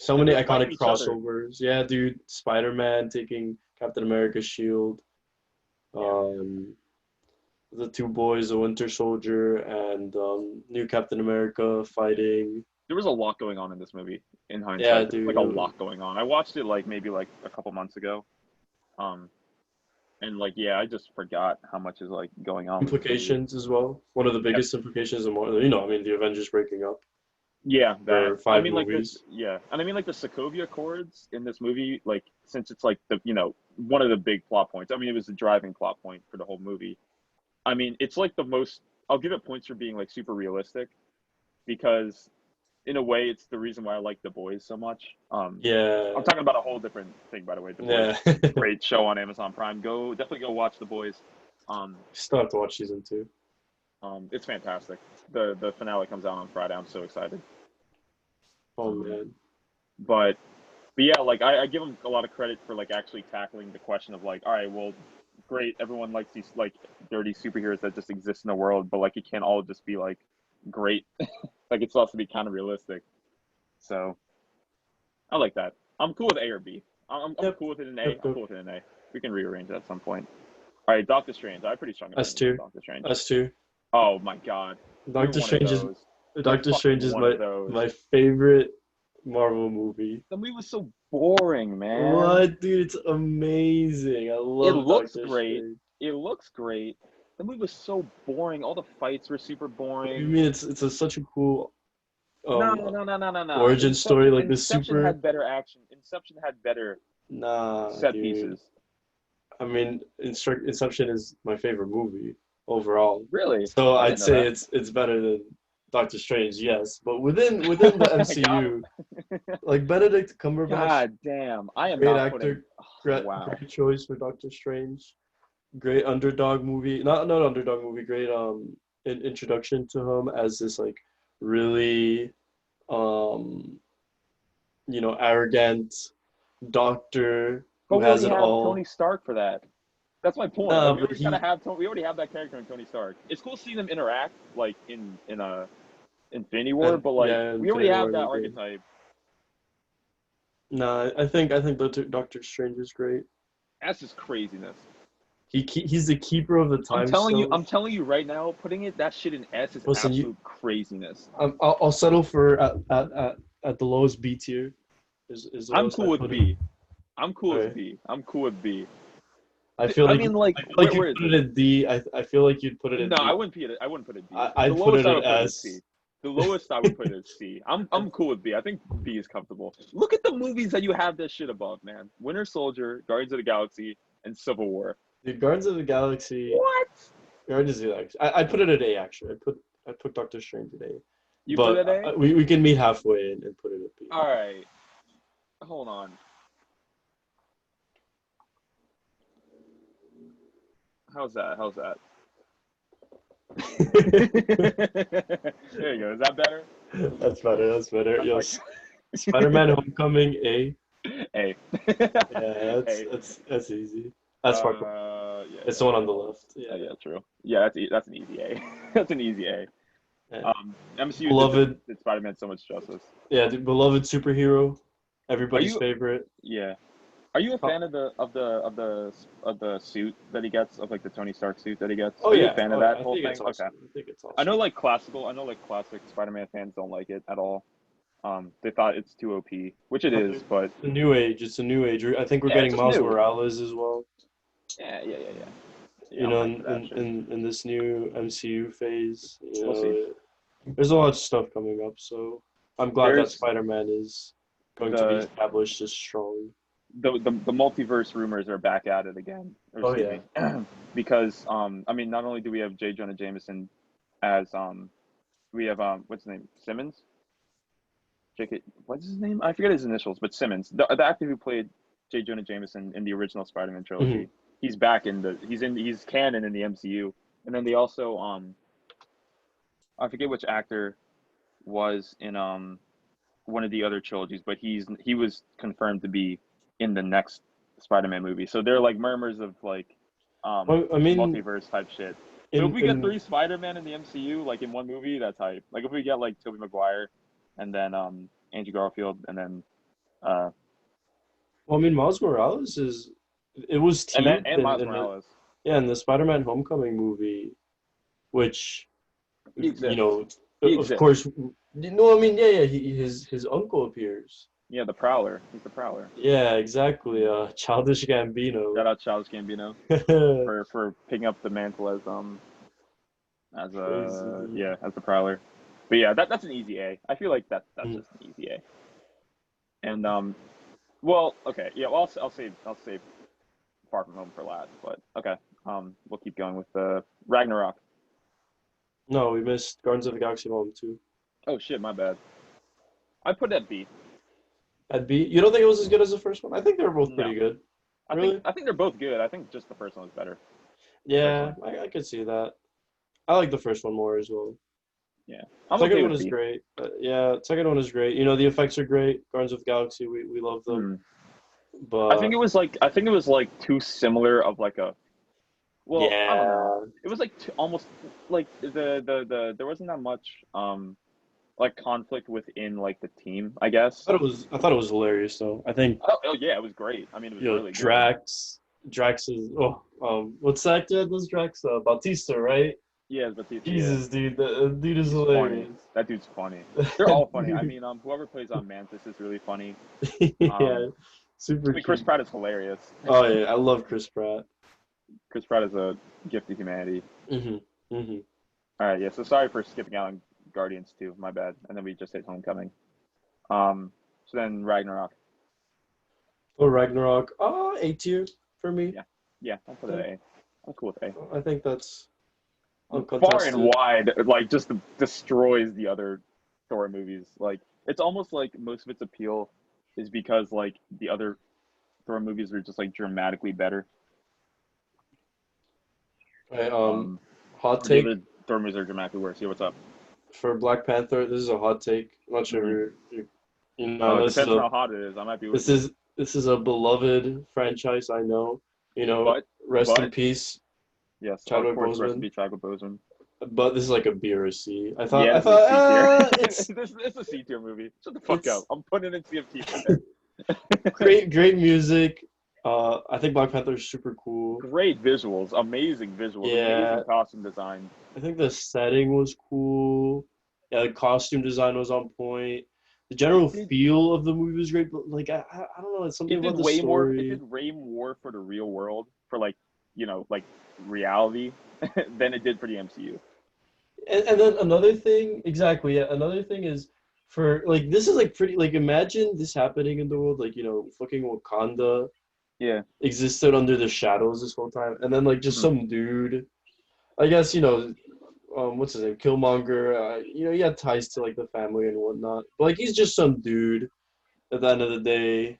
so And many they're fighting iconic each other. crossovers. Yeah, dude, Spider-Man taking Captain America's shield. Yeah. Um, the two boys, the Winter Soldier and new Captain America fighting. There was a lot going on in this movie. In Yeah, hindsight, there was like dude. a lot going on. I watched it like maybe like a couple months ago. Um, and like yeah, I just forgot how much is like going on with this movie. Implications as well. One of the Yep. biggest implications of more, you know, I mean, the Avengers breaking up Yeah, that. for I five mean, like this. movies. Yeah, and I mean, like the Sokovia Accords in this movie. Like, since it's like one of the big plot points. I mean, it was the driving plot point for the whole movie. I mean, it's like the most. I'll give it points for being like super realistic, because in a way, it's the reason why I like The Boys so much. I'm Yeah, talking about a whole different thing, by the way. The Boys, yeah. great show on Amazon Prime. Definitely go watch The Boys. Um, Still have to watch season two. it's fantastic. The finale comes out on Friday. I'm so excited. Oh Um, man. but yeah, like I give them a lot of credit for like actually tackling the question of like, all right, well, great, everyone likes these like dirty superheroes that just exist in the world, but like it can't all just be like great. Like it's supposed to be kind of realistic. So I like that. I'm cool with A or B. I'm Yep, cool with it in A. yep, I'm yep. cool with it in A. We can rearrange it at some point. All right, Doctor Strange. I have pretty strong S opinions on tier. Doctor Strange. S tier. Oh my God, you're Doctor one of Strange is those. You're Doctor Strange fucking is one of those. my favorite Marvel movie. The movie was so boring, man. What, dude? It's amazing. I It love looks Doctor great. Strange. It looks great. The movie was so boring. All the fights were super What do you boring. mean? It's such a cool No, um no, no, no, no, no. origin story, like this Inception super. had better action. Inception had better Nah, set dude. pieces. I mean, Inception is my favorite movie overall. Really? So I I'd didn't know say that. it's better than Doctor Strange, yes. But within the Got MCU, him. like Benedict Cumberbatch, God damn. I am great not putting. actor, Oh, great, wow. great choice for Doctor Strange. Great underdog movie, not underdog movie. Great introduction to him as this like really um arrogant doctor But who we has already it have Tony all. Stark for that. That's my point. Like Nah, we but already kind of he have Tony. We already have that character in Tony Stark. It's cool seeing them interact, like in a Infinity War, and but like yeah, we already Infinity War have and that Endgame. archetype. Nah, I think Doctor Strange is great. That's just craziness. He's the keeper of the time stone. I'm telling you right now, putting it that shit in S is Listen, absolute craziness. I'll settle for at the lowest B tier. Is the I'm lowest cool I with put it. B. I'm cool All with right. B. I'm cool with B. I I mean, like, feel like where you'd is put it? it at D. I feel like you'd put it at No, D. I wouldn't put it D. The I'd put lowest it I at would put it is S. C. The lowest I would put it is C. I'm cool with B. I think B is comfortable. Look at the movies that you have this shit above, man. Winter Soldier, Guardians of the Galaxy, and Civil War. Dude, Guardians of the Galaxy. What? Guardians of the Galaxy. I'd put it at A actually. I put Doctor Strange at A. You put But it A? we can meet halfway and put it at B. All right. Hold on. How's that? How's that? There you go. Is that better? That's better. That's better. I'm like, Yes. Spider-Man: Homecoming A. A. Yeah, A. that's easy. That's far. Yeah, It's the one on the left. Yeah. yeah, true. Yeah, that's an easy A. That's an easy A. Yeah. MCU Beloved. did Spider-Man so much justice. Yeah, the beloved superhero. Are Everybody's you? favorite. Yeah. Are you a Oh, fan of the suit that he gets, of like the Tony Stark suit that he gets? oh Are you a yeah. fan of Oh yeah. that I whole think thing? it's Okay. awesome. I think it's I know awesome. like classic Spider-Man fans don't like it at all. They thought it's too OP, which it is, but The new age. It's a new age. I think we're yeah, it's getting just Miles new. Morales as well. Yeah. Yeah, You I'm know, hyped for that shit. in this new MCU phase, you We'll see. know, there's a lot of stuff coming up. So I'm glad that There's Spider-Man is going to be the established as strong. the multiverse rumors are back at it again. Or Oh excuse yeah. me, because I mean, not only do we have J. Jonah Jameson as we have what's his name, Simmons. JK, what's his name? I forget his initials, but Simmons, the actor who played J. Jonah Jameson in the original Spider-Man Hmm. trilogy, he's back he's canon in the MCU. And then they also I forget which actor was in one of the other trilogies, but he was confirmed to be in the next Spider-Man movie. So they're like murmurs of like Well, I mean, multiverse type shit. So if in we get in three Spider-Man in the MCU, like in one movie, that's hype. Like if we get like Tobey Maguire and then Andrew Garfield and then uh well, I mean, Miles Morales is it was teased and Miles in the Morales. yeah in the Spider-Man Homecoming movie, which He you exists. know, He of exists. course, no, I mean, yeah, his uncle appears. Yeah, the Prowler. He's the Prowler. Yeah, exactly. Childish Gambino. Shout out Childish Gambino for picking up the mantle as a Crazy. yeah, as the Prowler. But yeah, that's an easy A. I feel like that's Mm. just an easy A. And well, okay, yeah, well, I'll save Far From Home for last, but okay. We'll keep going with the Ragnarok. No, we missed Guardians of the Galaxy Volume 2. Oh shit, my bad. I put that B. At B, you don't think it was as good as the first one? I think they were both No, pretty good. Really? I think they're both good. I think just the first one was better, Yeah, personally. I could see that. I like the first one more as well. Yeah, I'm Second okay one with is B. great. Yeah, second one is great. You know, the effects are great. Guardians of the Galaxy, we love them. Hmm. But I think it was like too similar of like a well, I don't know. yeah, It was like almost like there wasn't that much like conflict within like the team, I guess. I thought it was hilarious though. I think Oh yeah, it was great. I mean, it was you know really good. Drax is what's that kid? That's Drax Bautista, right? Yeah, Batista. Yeah, Jesus, dude, the dude is he's funny. hilarious. That dude's funny. They're all funny. I Dude, mean, whoever plays on Mantis is really funny. yeah, super I mean, Chris cute. Pratt is hilarious. Oh yeah, I love Chris Pratt. Chris Pratt is a gift to humanity. Mhm, mhm. All right, yeah. So sorry for skipping out on Guardians 2. My bad. And then we just hit Homecoming. So then Ragnarok. Or Ragnarok. A tier for me. Yeah, yeah. I'll put it Yeah, A. I'm cool with A. I think that's Far and uncontested. wide, like just destroys the other Thor movies. Like it's almost like most of its appeal is because like the other Thor movies are just like dramatically better. Right, Um, hot or the take other Thor movies are dramatically worse. Yeah, what's up? for Black Panther. This is a hot take. I'm not sure Hmm. you know. I know It depends on how hot it is. I might be with this you, is this is a beloved franchise. I know. You know, but rest in but peace, yes, of Chadwick course, rest in Boseman. peace, Chadwick Boseman. But this is like a B or a C. Yeah, I this is a thought C tier. it's This is a C tier movie. Shut the fuck up. it's I'm putting it in CFT. great music. I think Black Panther is super cool. Great visuals, amazing visuals, Yeah, amazing costume design. I think the setting was cool. Yeah, the costume design was on point. The It general did feel of the movie was great, but like I don't know, it's something it did about the way more. It did story. way more for the real world, for like like reality, than it did for the MCU. And then another thing, exactly, yeah, another thing is for like this is like pretty like imagine this happening in the world, like fucking Wakanda Yeah. existed under the shadows this whole time, and then like just Mm. some dude, I guess what's his name, Killmonger, he had ties to like the family and whatnot, but like he's just some dude at the end of the day,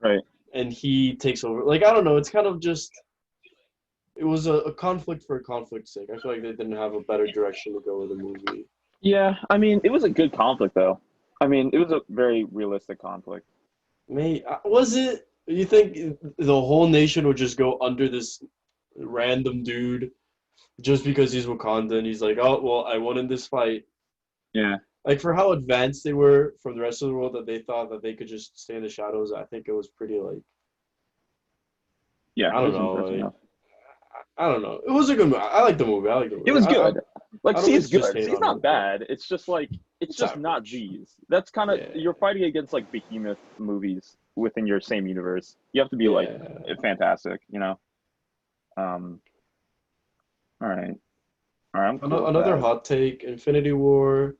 Right. and he takes over. Like I don't know, it's kind of just it was a conflict for conflict's sake. I feel like they didn't have a better direction to go with the movie. Yeah, I mean, it was a good conflict though. I mean, it was a very realistic conflict. May was it? You think the whole nation would just go under this random dude just because he's Wakandan? He's like, oh well, I won in this fight. Yeah. Like for how advanced they were from the rest of the world, that they thought that they could just stay in the shadows. I think it was pretty like Yeah, I it don't was know, impressive like enough. I don't know. It was a good movie. I like the movie. I like the It movie. was good. Like I don't mean C's to just good. hate C's on not it, but bad. It's it's just not average. these. That's kind of Yeah, you're fighting against like behemoth movies within your same universe. You have to be like yeah. fantastic. Um, all right. All right, I'm cool with Another that. hot take: Infinity War.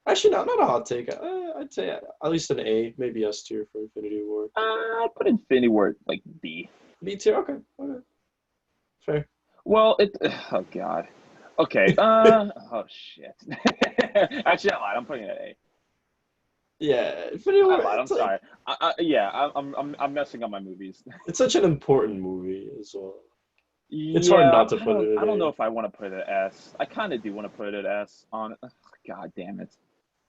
Actually, not a hot take. I'd say at least an A, maybe S tier for Infinity War. I'd put Infinity War like B. B tier, okay, okay, fair. Well, it. Oh God. Okay. Oh shit. Actually, I lied. I'm putting it at A. Yeah, Infinity I War. lied. I'm It's like sorry. Yeah. I'm messing up my movies. it's such an important movie as well. It's hard Yeah. not to put it I in don't know A. if I want to put it at S. I kind of do want to put it at S. On. Ugh, God damn it.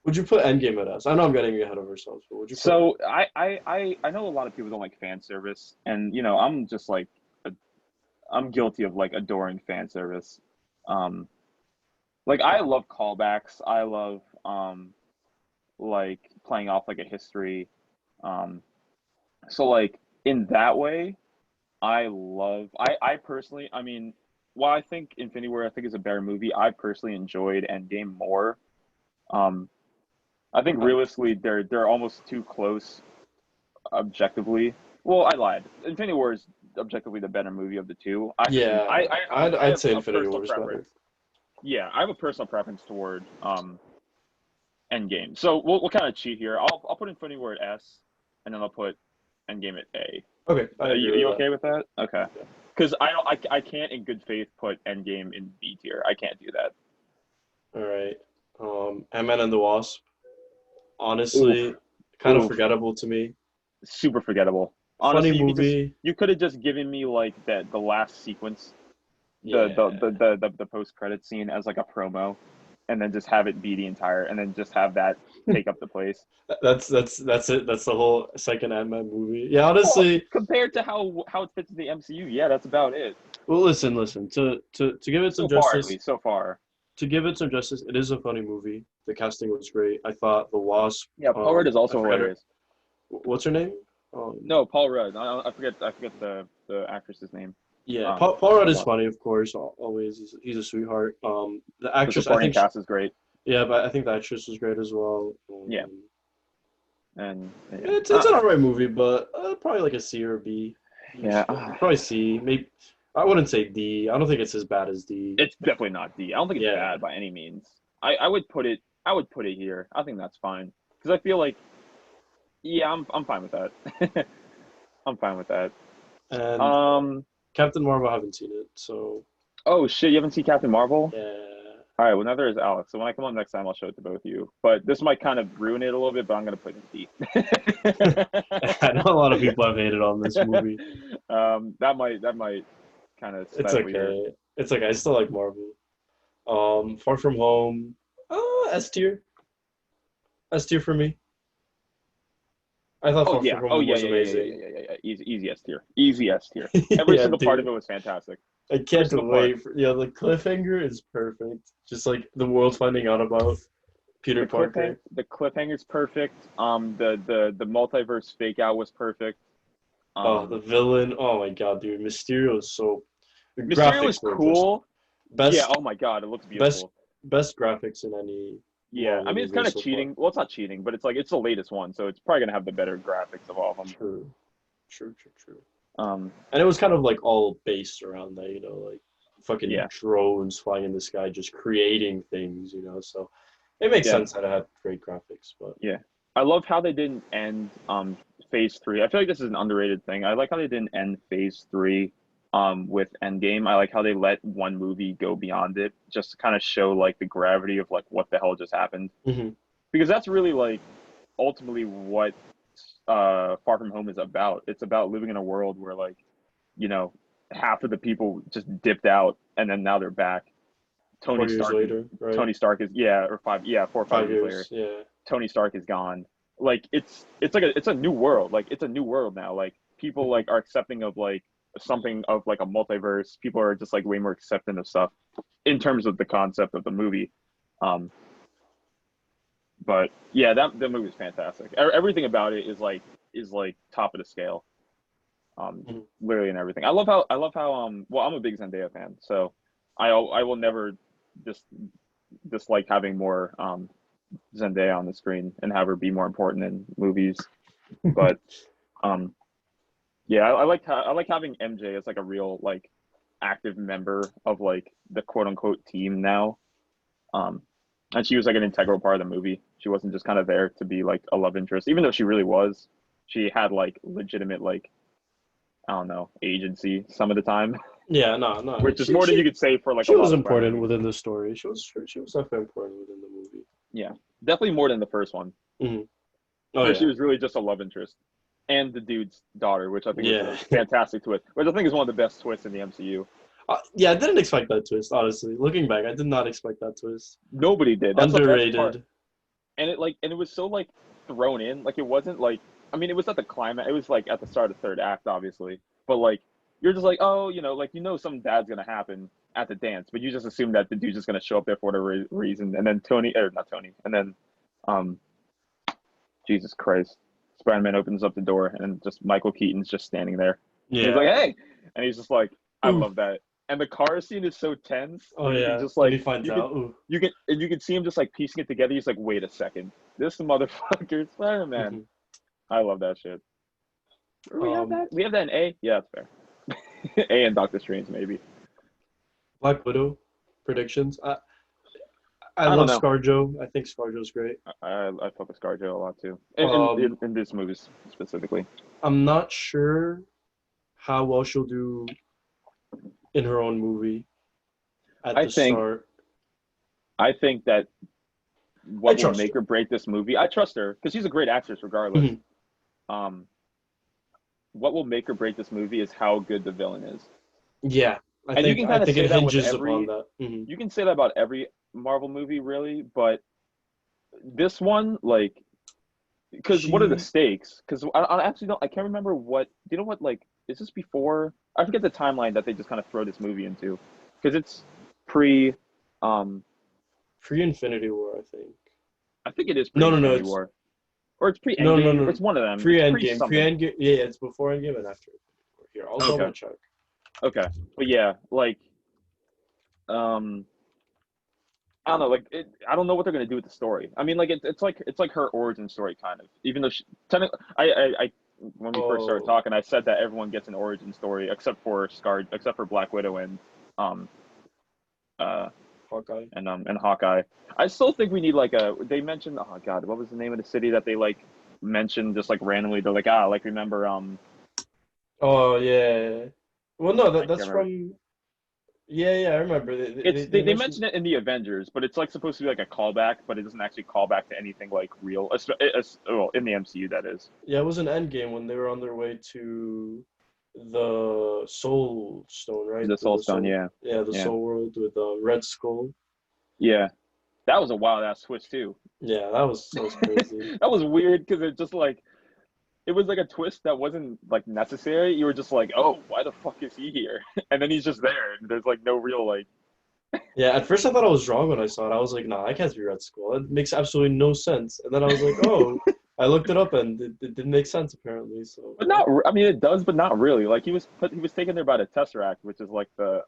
Would you put Endgame at S? I know I'm getting ahead of ourselves, but would you put So I know a lot of people don't like fan service, and I'm just like I'm guilty of like adoring fan service. Um, like I love callbacks. I love like playing off like a history. Um, so like in that way, I personally, I mean, while I think Infinity War I think is a better movie, I personally enjoyed Endgame more. Um, I think okay? realistically they're almost too close objectively. Well, I lied. Infinity War is objectively the better movie of the two. Actually, Yeah, I I'd have say a Infinity personal War is better. preference. Yeah, I have a personal preference toward Endgame. So we'll kind of cheat here. I'll put Infinity War at S, and then I'll put Endgame at A. Okay, I Are agree you, with okay with that? Okay. that. Because I can't in good faith put Endgame in B tier. I can't do that. Yeah. All right. Ant-Man and the Wasp. Oof, Honestly, kind of oof, forgettable to me. super forgettable. Funny Honestly, movie. you could have just given me like the last sequence, Yeah. the post credit scene as like a promo, and then just have it be the entire, and then just have that take up the place. That's it. That's the whole second Ant-Man movie. Yeah, Well, honestly. compared to how it fits in the MCU, yeah, that's about it. Well, listen. To give it some So far, at justice, least, so far. it is a funny movie. The casting was great. I thought the Wasp. Yeah, Paul Rudd is I also forgot her. hilarious. What's her name? No, Paul Rudd. I forget the actress's name. Yeah, Paul Rudd Hold is on. funny, of course. Always, he's a sweetheart. The The actress, I supporting think, cast is great. yeah, but I think the actress was great as well. Yeah, and yeah, It's an alright movie, but probably like a C or B. yeah. Probably C. Maybe I wouldn't say D. I don't think it's as bad as D. It's definitely not D. I don't think it's Yeah. bad by any means. I would put it. I would put it here. I think that's fine because I feel like yeah, I'm fine with that. I'm fine with that. And Um. Captain Marvel, I haven't seen it, so Oh shit! You haven't seen Captain Marvel? yeah. All right. Well, now there's Alex. So when I come on next time, I'll show it to both of you. But this might kind of ruin it a little bit. But I'm gonna put it in I know a lot of D. people have hated on this movie. That might kind of It's stifle your. okay. It's okay. I still like Marvel. Far From Home, S tier. S tier for me. I thought Oh Far yeah. From Oh Home yeah. was Yeah. Yeah. Yeah. Yeah. amazing. Yeah. Yeah. Yeah. Easy S tier. Easy S tier. Every Yeah, single part of dude. it was fantastic. I Every can't single part. wait for the cliffhanger is perfect. Just like the world finding out about Peter Parker. The cliffhanger's perfect. The multiverse fake out was perfect. Oh, the Um, villain. Oh my God, dude, Mysterio is so. The Mysterio is graphics were just cool. Yeah. best, Oh my God, it looks best, beautiful. best graphics in any Yeah. Marvel I mean, it's kind universe of so far. cheating. Well, it's not cheating, but it's like it's the latest one, so it's probably gonna have the better graphics of all of them. True, true, true, true. Um, And it was kind of like all based around that, like fucking yeah. drones flying in the sky, just creating things. So it makes Yeah. sense that it had great graphics, but Yeah. I love how they didn't end phase three. I feel like this is an underrated thing. I like how they didn't end phase three with Endgame. I like how they let one movie go beyond it just to kind of show like the gravity of like what the hell just happened. Mhm. Because that's really like ultimately what Far From Home is about. It's about living in a world where like, you know, half of the people just dipped out and then now they're back. Tony 4 years Stark is later, right? Tony Stark is yeah, or five yeah, 4 or 5 5 years later. years, yeah. Tony Stark is gone. Like it's like it's a new world. Like it's a new world now. Like people Mhm. like are accepting of like something of like a multiverse. People are just like way more accepting of stuff in terms of the concept of the movie. Um, but yeah, that movie is fantastic. Everything about it is like top of the scale. Mhm. Literally and everything. I love how well I'm a big Zendaya fan, so I will never just dislike having more Zendaya on the screen and have her be more important in movies. But um, yeah, I like having MJ as like a real like active member of like the quote unquote team now. Um, and she was like an integral part of the movie. She wasn't just kind of there to be like a love interest, even though she really was. She had like legitimate like I don't know agency some of the time, Yeah, no, no. which is She more than you she could say for like a she lot was of Spider important movies. within the story. She was definitely important within the movie. Yeah, definitely more than the first one, Mhm. Oh where she yeah, was really just a love interest, and the dude's daughter, which I think was yeah. a fantastic twist, which I think is one of the best twists in the MCU. Yeah, I didn't expect that twist. Honestly, looking back, I did not expect that twist. Nobody did. That's the best part. Underrated. And it was so like thrown in. Like it wasn't like I mean it was at the climax. It was like at the start of the third act, obviously. But like you're just like oh like something bad's gonna happen at the dance, but you just assume that the dude's just gonna show up there for whatever reason, and then Tony or not Tony, and then um Jesus Christ, Spider-Man opens up the door and just Michael Keaton's just standing there. And he's like Yeah. hey, and he's just like I Oof. love that. And the car scene is so tense Oh where you can yeah. just When he like finds out. Ooh. you can see him just like piecing it together. He's like, wait a second, this motherfucker Spider Man. Mhm. I love that shit. Where we have Um, that? We have that in A. Yeah, that's fair. A and Doctor Strange maybe. Black Widow predictions. I I don't love know. ScarJo. I think ScarJo's great. I fuck with ScarJo a lot too. Um, In this movie specifically, I'm not sure how well she'll do in her own movie at I the think start. I think that I what will trust her. make or break this movie. I trust her because she's a great actress regardless. Mhm. Um, what will make or break this movie is how good the villain is. Yeah, I And you think can I kind of think it say that with hinges upon every that. you can say that about every Marvel movie really, but this one like because what are the She stakes? Because I actually don't I can't remember what do you know what like is this before I forget the timeline that they just kind of throw this movie into because it's pre um pre-Infinity War, I think. I think it is pre No, no, no. Infinity It's War or it's pre no, no, Endgame no. it's one of them it's pre Pre-Endgame. something Pre-Endgame. Yeah, it's before Endgame and after. Here, I'll okay double check. okay but yeah like um I don't know, like I don't know what they're gonna do with the story. I mean, like it's like her origin story kind of. Even though technically, I when we first started Oh, talking, I said that everyone gets an origin story except for Black Widow um uh Hawkeye. and Hawkeye. I still think we need like a. They mentioned oh god, what was the name of the city that they like mentioned just like randomly? They're like like remember Oh yeah. Well, no, I can't that's remember. from. Yeah, yeah, I remember. They They mentioned. mentioned it in the Avengers, but it's like supposed to be like a callback, but it doesn't actually call back to anything like real. Well, in the MCU that is. Yeah, it was an Endgame when they were on their way to the Soul Stone, right? The To Soul the Stone, Soul. yeah, Yeah, the yeah, Soul World with the Red Skull. yeah. That was a wild ass twist too. Yeah, that was crazy. That was weird because it just like it was like a twist that wasn't like necessary. You were just like, oh, why the fuck is he here? And then he's just there, and there's like no real like, Yeah, at first I thought I was wrong when I saw it. I was like, nah, I can't be Red Skull. It makes absolutely no sense. And then I was like, oh. I looked it up and it didn't make sense apparently. So But yeah. not. I mean, it does, but not really. Like he was taken there by the Tesseract, which is like the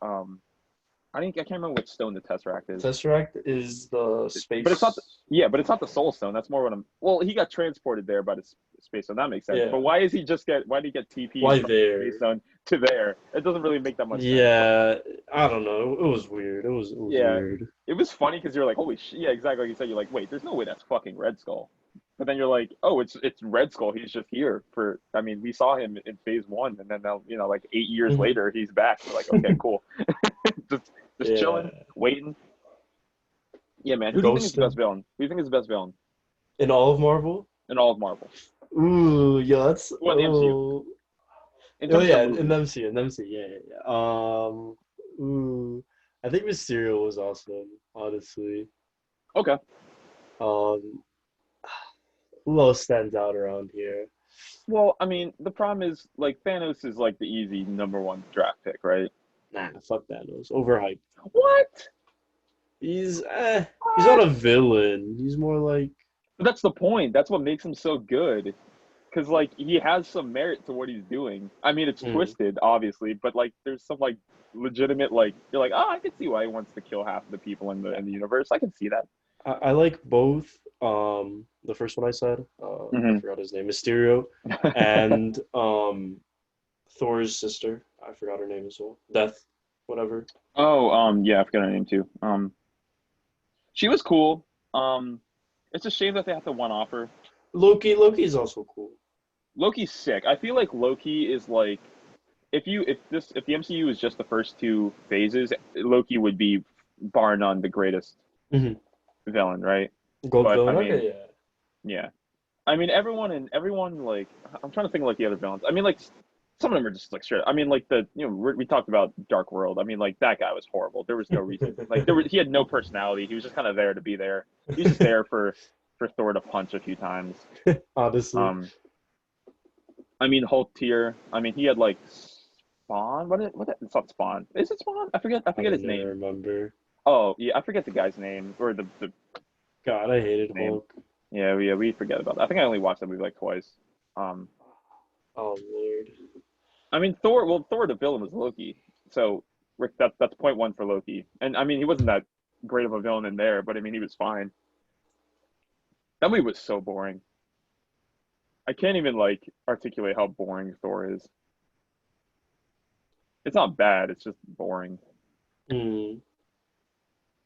I can't remember what stone the Tesseract is. Tesseract is the But it's not. space. Yeah, but it's not the Soul Stone. That's more what I'm. Well, he got transported there by the space stone. That makes sense. But Yeah. why is he just get? Why did he get TP'd Why from the space there? stone to there? It doesn't really make that much sense. But Yeah, I don't know. It was weird. It was yeah, weird. it was funny because you're like, holy shit. Yeah, exactly. Like you said, you're like, wait, there's no way that's fucking Red Skull. But then you're like, oh, it's Red Skull. He's just here for. I mean, we saw him in Phase One, and then now like 8 years Mhm. later, he's back. We're like, okay, cool. just just chilling, Yeah, waiting. Yeah, man. Who do you think is the best ghosting villain? Who do you think is the best villain in all of Marvel. in all of Marvel? Ooh, yeah, that's Well, in the MCU. In oh terms of yeah, in movies. MC, in MC, yeah, yeah, yeah. Ooh, I think Mysterio was awesome, honestly. Okay. Um, who else stands out around here? Well, I mean, the problem is like Thanos is like the easy number one draft pick, right? Nah, fuck Thanos. Overhyped. What? He's not What? a villain. He's more like But that's the point. That's what makes him so good. Because like he has some merit to what he's doing. I mean, it's mm, twisted, obviously, but like there's some like legitimate like you're like, oh, I can see why he wants to kill half of the people in the universe. I can see that. I like both. The first one I said, I Hmm. forgot his name, Mysterio, and Thor's sister. I forgot her name as well. Death, whatever. Oh, yeah, I forgot her name too. She was cool. Um, it's a shame that they have to one off her. Loki is also cool. Loki's sick. I feel like Loki is like if the MCU is just the first two phases, Loki would be bar none the greatest Mm-hmm. villain, right? Gold But I villain. mean, Okay, yeah. yeah. I mean everyone like I'm trying to think of like the other villains. I mean like some of them are just like straight. I mean like we talked about Dark World. I mean like that guy was horrible. There was no reason. Like he had no personality. He was just kind of there to be there. He was just there for Thor to punch a few times. Honestly, Um I mean Hulk tier. I mean he had like Spawn. It's not Spawn. Is it Spawn? I I forget don't his even name. remember. Oh yeah, I forget the guy's name or the God, I hated name. Hulk. Yeah, we forget about that. I think I only watched that movie like twice. Um, Oh Lord. I mean Thor. Well, Thor the villain was Loki, so Rick, that's point one for Loki. And I mean he wasn't that great of a villain in there, but I mean he was fine. That movie was so boring. I can't even like articulate how boring Thor is. It's not bad. It's just boring. Hmm.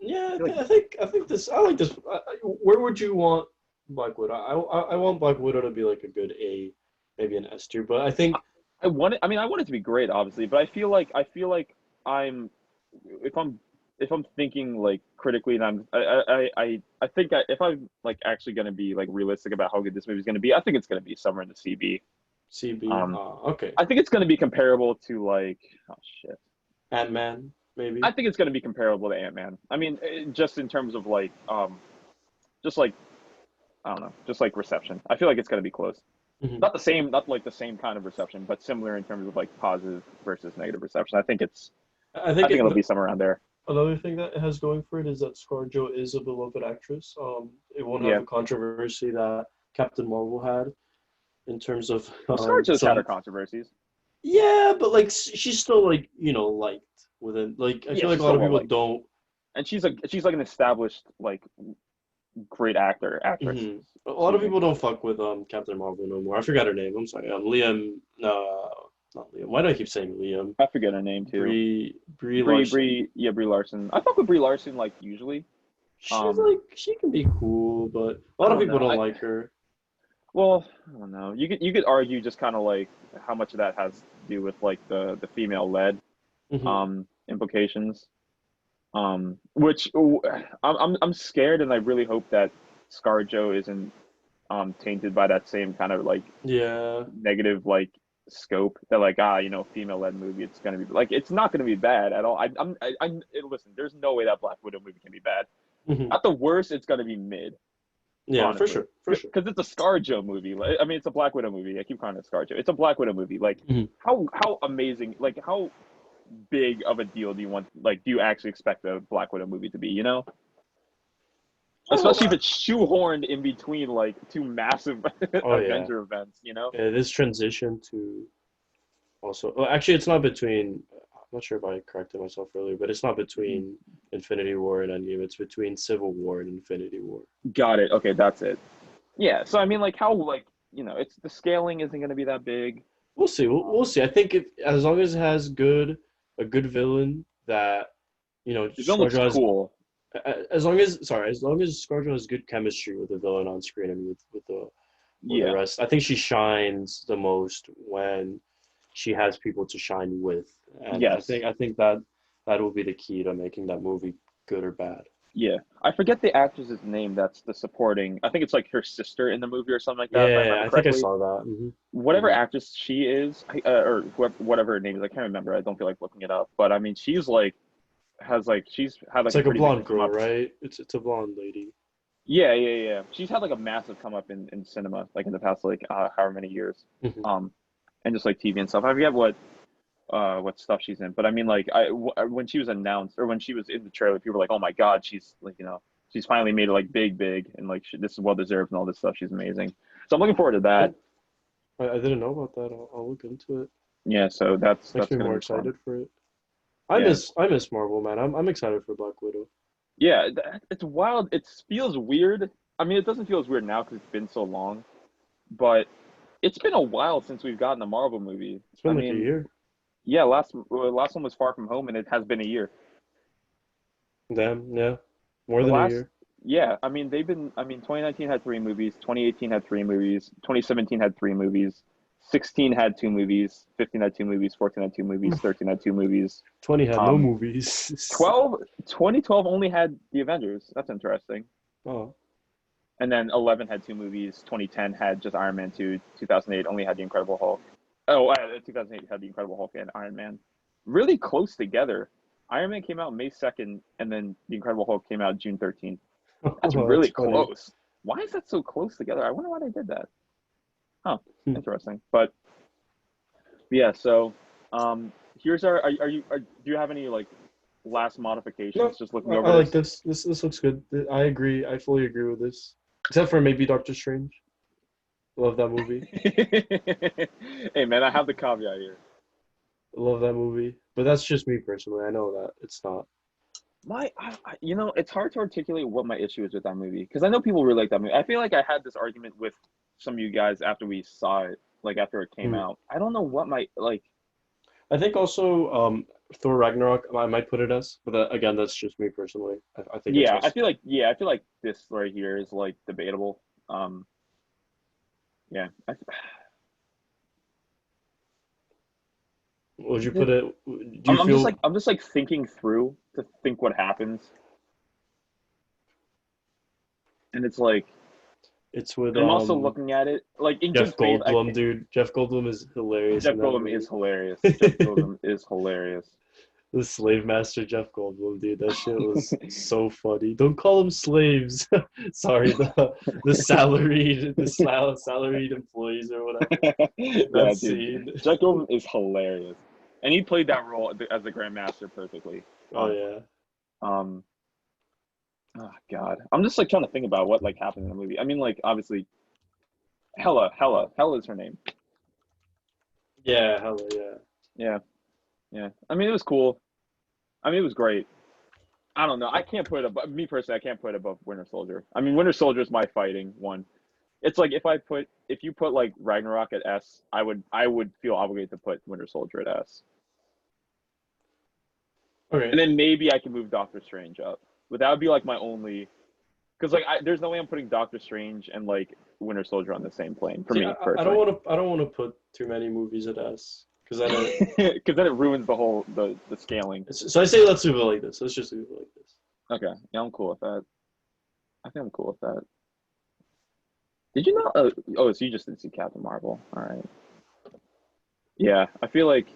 Yeah, I feel like I think this. I like this. Where would you want Black Widow? I want Black Widow to be like a good A, maybe an S tier. But I I, think I want it. I mean, I want it to be great, obviously, but I feel like I'm if I'm thinking like critically, and I think if I'm like actually going to be like realistic about how good this movie is going to be, I think it's going to be somewhere in the CB. CB. Um, Okay. I think it's going to be comparable to like oh shit. Ant-Man, maybe. I think it's going to be comparable to Ant-Man. I mean, just in terms of like just like I don't know, just like reception. I feel like it's going to be close. Hmm. Not the same, not like the same kind of reception, but similar in terms of like positive versus negative reception. I I think think it'll be somewhere around there. another thing that it has going for it is that ScarJo is a beloved actress. It won't have Yeah. the controversy that Captain Marvel had in terms of Well, ScarJo's had her some. controversies. Yeah, but like she's still like liked within. Like I Yeah, feel like a she's lot still of well people liked, don't. and she's like an established like great actress. A lot of Excuse me. people don't fuck with Captain Marvel no more. I forgot her name. I'm sorry. Liam. No, not Liam. Why do I keep saying Liam? I forget her name too. Brie Larson. Yeah, Brie Larson. I fuck with Brie Larson like usually. She's Um, like she can be cool, but a I lot of don't people know. don't like her. I don't know. You could argue just kind of like how much of that has to do with like the female led Hmm. implications. Which I'm scared, and I really hope that ScarJo isn't tainted by that same kind of like Yeah. negative like scope that like female led movie it's gonna be like it's not gonna be bad at all. Listen, there's no way that Black Widow movie can be bad. Hmm. At the worst, it's gonna be mid, Yeah, for honestly, sure, for sure. because it's a ScarJo movie. Like, I mean, it's a Black Widow movie. I keep calling it ScarJo. It's a Black Widow movie. Like Hmm. how amazing, like how big of a deal do you want? Like, do you actually expect the Black Widow movie to be? You know? especially if it's shoehorned in between like two massive Oh yeah, Avenger events. yeah. This transition to also. Well, actually, it's not between. I'm not sure if I corrected myself earlier, but it's not Mhm. between Infinity War and Endgame. It's between Civil War and Infinity War. Got it. Okay, that's it. Yeah. So I mean, like how like it's the scaling isn't going to be that big. We'll see. We'll Um, see. I think if as long as it has a good villain that the villain looks ScarJo has cool. as long as ScarJo has good chemistry with the villain on screen and with the Yeah. rest. I think she shines the most when she has people to shine with, and Yes. I think that that will be the key to making that movie good or bad. Yeah. I forget the actress's name. That's the supporting. I think it's like her sister in the movie or something like that, if I Yeah, remember I think I correctly. saw that. Whatever Hmm. actress she is, or whatever her name is, I can't remember. I don't feel like looking it up. But I mean, she's like she's had It's like a like a pretty big blonde come girl, up. right? It's a blonde lady. Yeah, yeah, yeah. She's had like a massive come up in cinema, like in the past like however many years, Hmm. um, and just like TV and stuff. I forget what stuff she's in, but I mean like when she was announced or when she was in the trailer, people were like, oh my god, she's like she's finally made it like big, and like this is well deserved and all this stuff. She's amazing. So I'm looking forward to that. Oh, I didn't know about that. I'll look into it. Yeah, so that's Makes that's me gonna more be fun. excited for it. Yeah, I miss Marvel, man. I'm excited for Black Widow. yeah, it's wild. It feels weird. I mean, it doesn't feel as weird now because it's been so long, but it's been a while since we've gotten a Marvel movie. It's been I like a mean, year. yeah, last one was Far From Home, and it has been a year. Damn, yeah, more The than a last, year. yeah, I mean, they've been. I mean, 2019 had three movies, 2018 had three movies, 2017 had three movies, 16 had two movies, 15 had two movies, 14 had two movies, Oof. 13 had two movies. 20 had no Um, movies. 2012 only had the Avengers. That's interesting. Oh, And then 11 had two movies. 2010 had just Iron Man 2. 2008 only had the Incredible Hulk. Oh, 2008 had the Incredible Hulk and Iron Man. Really close together. Iron Man came out May 2nd, and then the Incredible Hulk came out June 13th. That's that's really funny. close. Why is that so close together? I wonder why they did that. Huh. Interesting. But yeah, so here's do you have any like last No, modifications just looking I over like this? this. This looks good. I agree. I fully agree with this. Except for maybe Doctor Strange. Love that movie. Hey man, I have the caveat here. Love that movie. But that's just me personally. I know that it's not. It's hard to articulate what my issue is with that movie because I know people really like that movie. I feel like I had this argument with some of you guys after we saw it, like after it came Mhm. out. I don't know what my like. I think also Thor Ragnarok. I might put it as, but again, that's just me personally. I think it Yeah, just. I feel like this right here is like debatable. Yeah, Would you put it? Do you I'm feel I'm just like thinking through to think what happens, and it's like, it's with and I'm also looking at it like in Jeff good faith. I Goldblum, dude? Jeff Goldblum is hilarious in Jeff that Goldblum is movie. hilarious. Jeff Goldblum is hilarious. The slave master Jeff Goldblum, dude, that shit was so funny. Don't call them slaves. Sorry, the salaried employees or whatever. That Yeah, dude. scene. Jeff Goldblum is hilarious, and he played that role as the Grandmaster perfectly. Oh Honestly. yeah. Um. Oh God, I'm just like trying to think about what like happened in the movie. I mean, like obviously, Hella is her name. Yeah, hella yeah. Yeah, yeah. I mean, it was cool. I mean, it was great. I don't know. I can't put it above me personally. I can't put it above Winter Soldier. I mean, Winter Soldier is my fighting one. It's like if you put like Ragnarok at S, I would feel obligated to put Winter Soldier at S, and Okay. then maybe I can move Doctor Strange up. But that would be like my only because like there's no way I'm putting Doctor Strange and like Winter Soldier on the same plane for See, me personally, I don't want to put too many movies at S because then because then it ruins the whole the scaling. so I say let's do it like this. Let's just do it like this. Okay, yeah, I'm cool with that. I think I'm cool with that. Did you know? Oh, so you just didn't see Captain Marvel. All right. Yeah, I feel like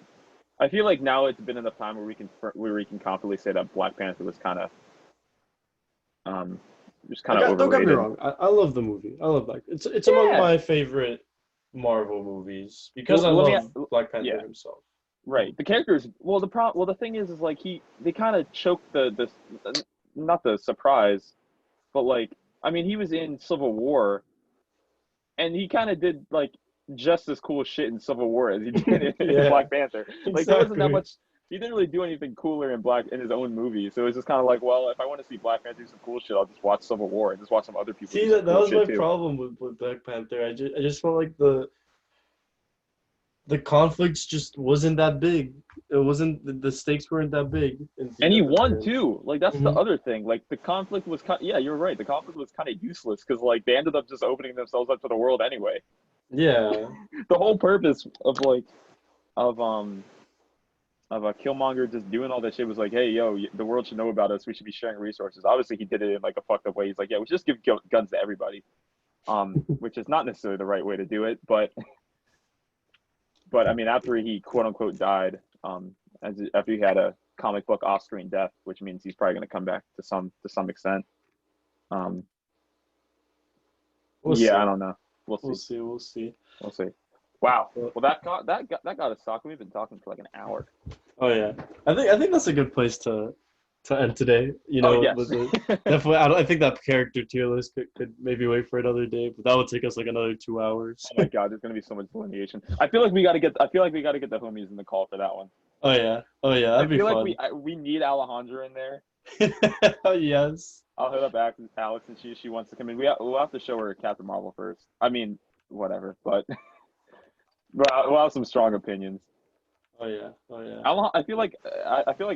now it's been enough time where we can confidently say that Black Panther was kind of um just kind of Don't get me overrated. wrong. I love the movie. I love Black. It's among Yeah. my favorite Marvel movies because Well, I let me. love Black Panther Yeah. himself. Right. The characters. Well, the thing is like they kind of choked the not the surprise, but like. I mean, he was in Civil War, and he kind of did like just as cool shit in Civil War as he did in Yeah, Black Panther. Like there wasn't that exactly. much. He didn't really do anything cooler in his own movie. So it was just kind of like, well, if I want to see Black Panther do some cool shit, I'll just watch Civil War and just watch some other people do See, some that cool was shit my too. problem with Black Panther. I just felt like the conflicts just wasn't that big. It wasn't the stakes weren't that big And he at the won very end. too. Like that's the Hmm. other thing. Like the conflict was kind. Yeah, you're right. The conflict was kind of useless because like they ended up just opening themselves up to the world anyway. Yeah, The whole purpose of like of a Killmonger just doing all that shit was like, hey, yo, the world should know about us. We should be sharing resources. Obviously, he did it in like a fucked up way. He's like, yeah, we should just give guns to everybody, which is not necessarily the right way to do it. But I mean, after he quote unquote died, after he had a comic book off-screen death, which means he's probably going to come back to some extent. Um, we'll yeah, I see. don't know. We'll We'll see. see. We'll see. We'll see. Wow. But, Well, that got us talking. We've been talking for like an hour. oh yeah, I think that's a good place to end today. You Oh know, yes. with the definitely, I think that character tier list could maybe wait for another day, but that would take us like another 2 hours. Oh my God, there's gonna be so much delineation. I feel like we got to get. I feel like we got to get the homies in the call for that one. Oh yeah, I that'd be feel like fun. we need Alejandra in there. Oh yes. I'll hit up Alex and she wants to come in. We'll have to show her Captain Marvel first. I mean, whatever, but we'll have some strong opinions. Oh yeah. Oh yeah. I feel like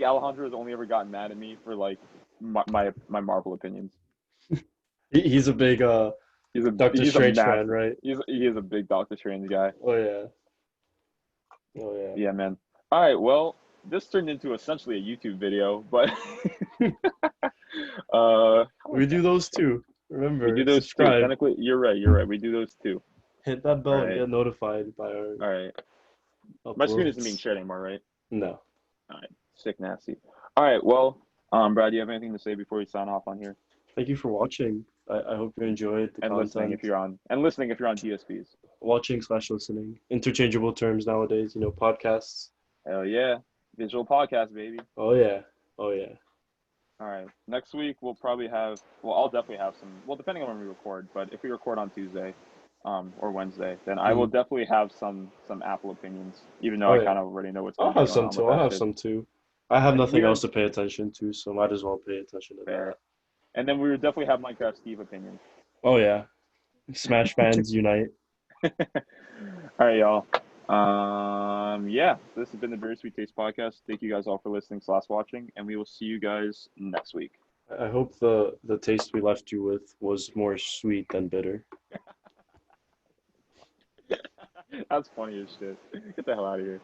Alejandro has only ever gotten mad at me for like my Marvel opinions. He's a big Doctor He's a Strange fan, massive right? he is a big Doctor Strange guy. Oh yeah. Oh yeah. Yeah, man. All right, well, this turned into essentially a YouTube video, but how We much do those too. we do Remember, those too. subscribe, Technically, you're right. You're right. We do those too. hit that All bell, and right. get notified by our All right. My screen isn't being uploads. shared anymore, right? No. All right. Sick nasty. All right. Well, Brad, do you have anything to say before we sign off on here? Thank you for watching. I hope you enjoyed the And listening if content. you're on and listening if you're on DSPs. Watching slash listening. Interchangeable terms nowadays, podcasts. Hell yeah. Visual podcast, baby. Oh yeah. Oh yeah. All right. Next week we'll probably have I'll definitely have some depending on when we record, but if we record on Tuesday, or Wednesday, then I will Mhm. definitely have some Apple opinions, even though Oh I yeah. kind of already know what's I'll gonna be have going some on with too. I'll that have shit. some too. I have And nothing we're else to pay attention to, so might as well pay attention to that. fair. And then we would definitely have Minecraft Steve opinions. Oh yeah. Smash fans unite. All right, y'all. Yeah, this has been the Very Sweet Taste Podcast. Thank you guys all for listening slash watching, and we will see you guys next week. I hope the taste we left you with was more sweet than bitter. That's funny as shit. Get the hell out of here.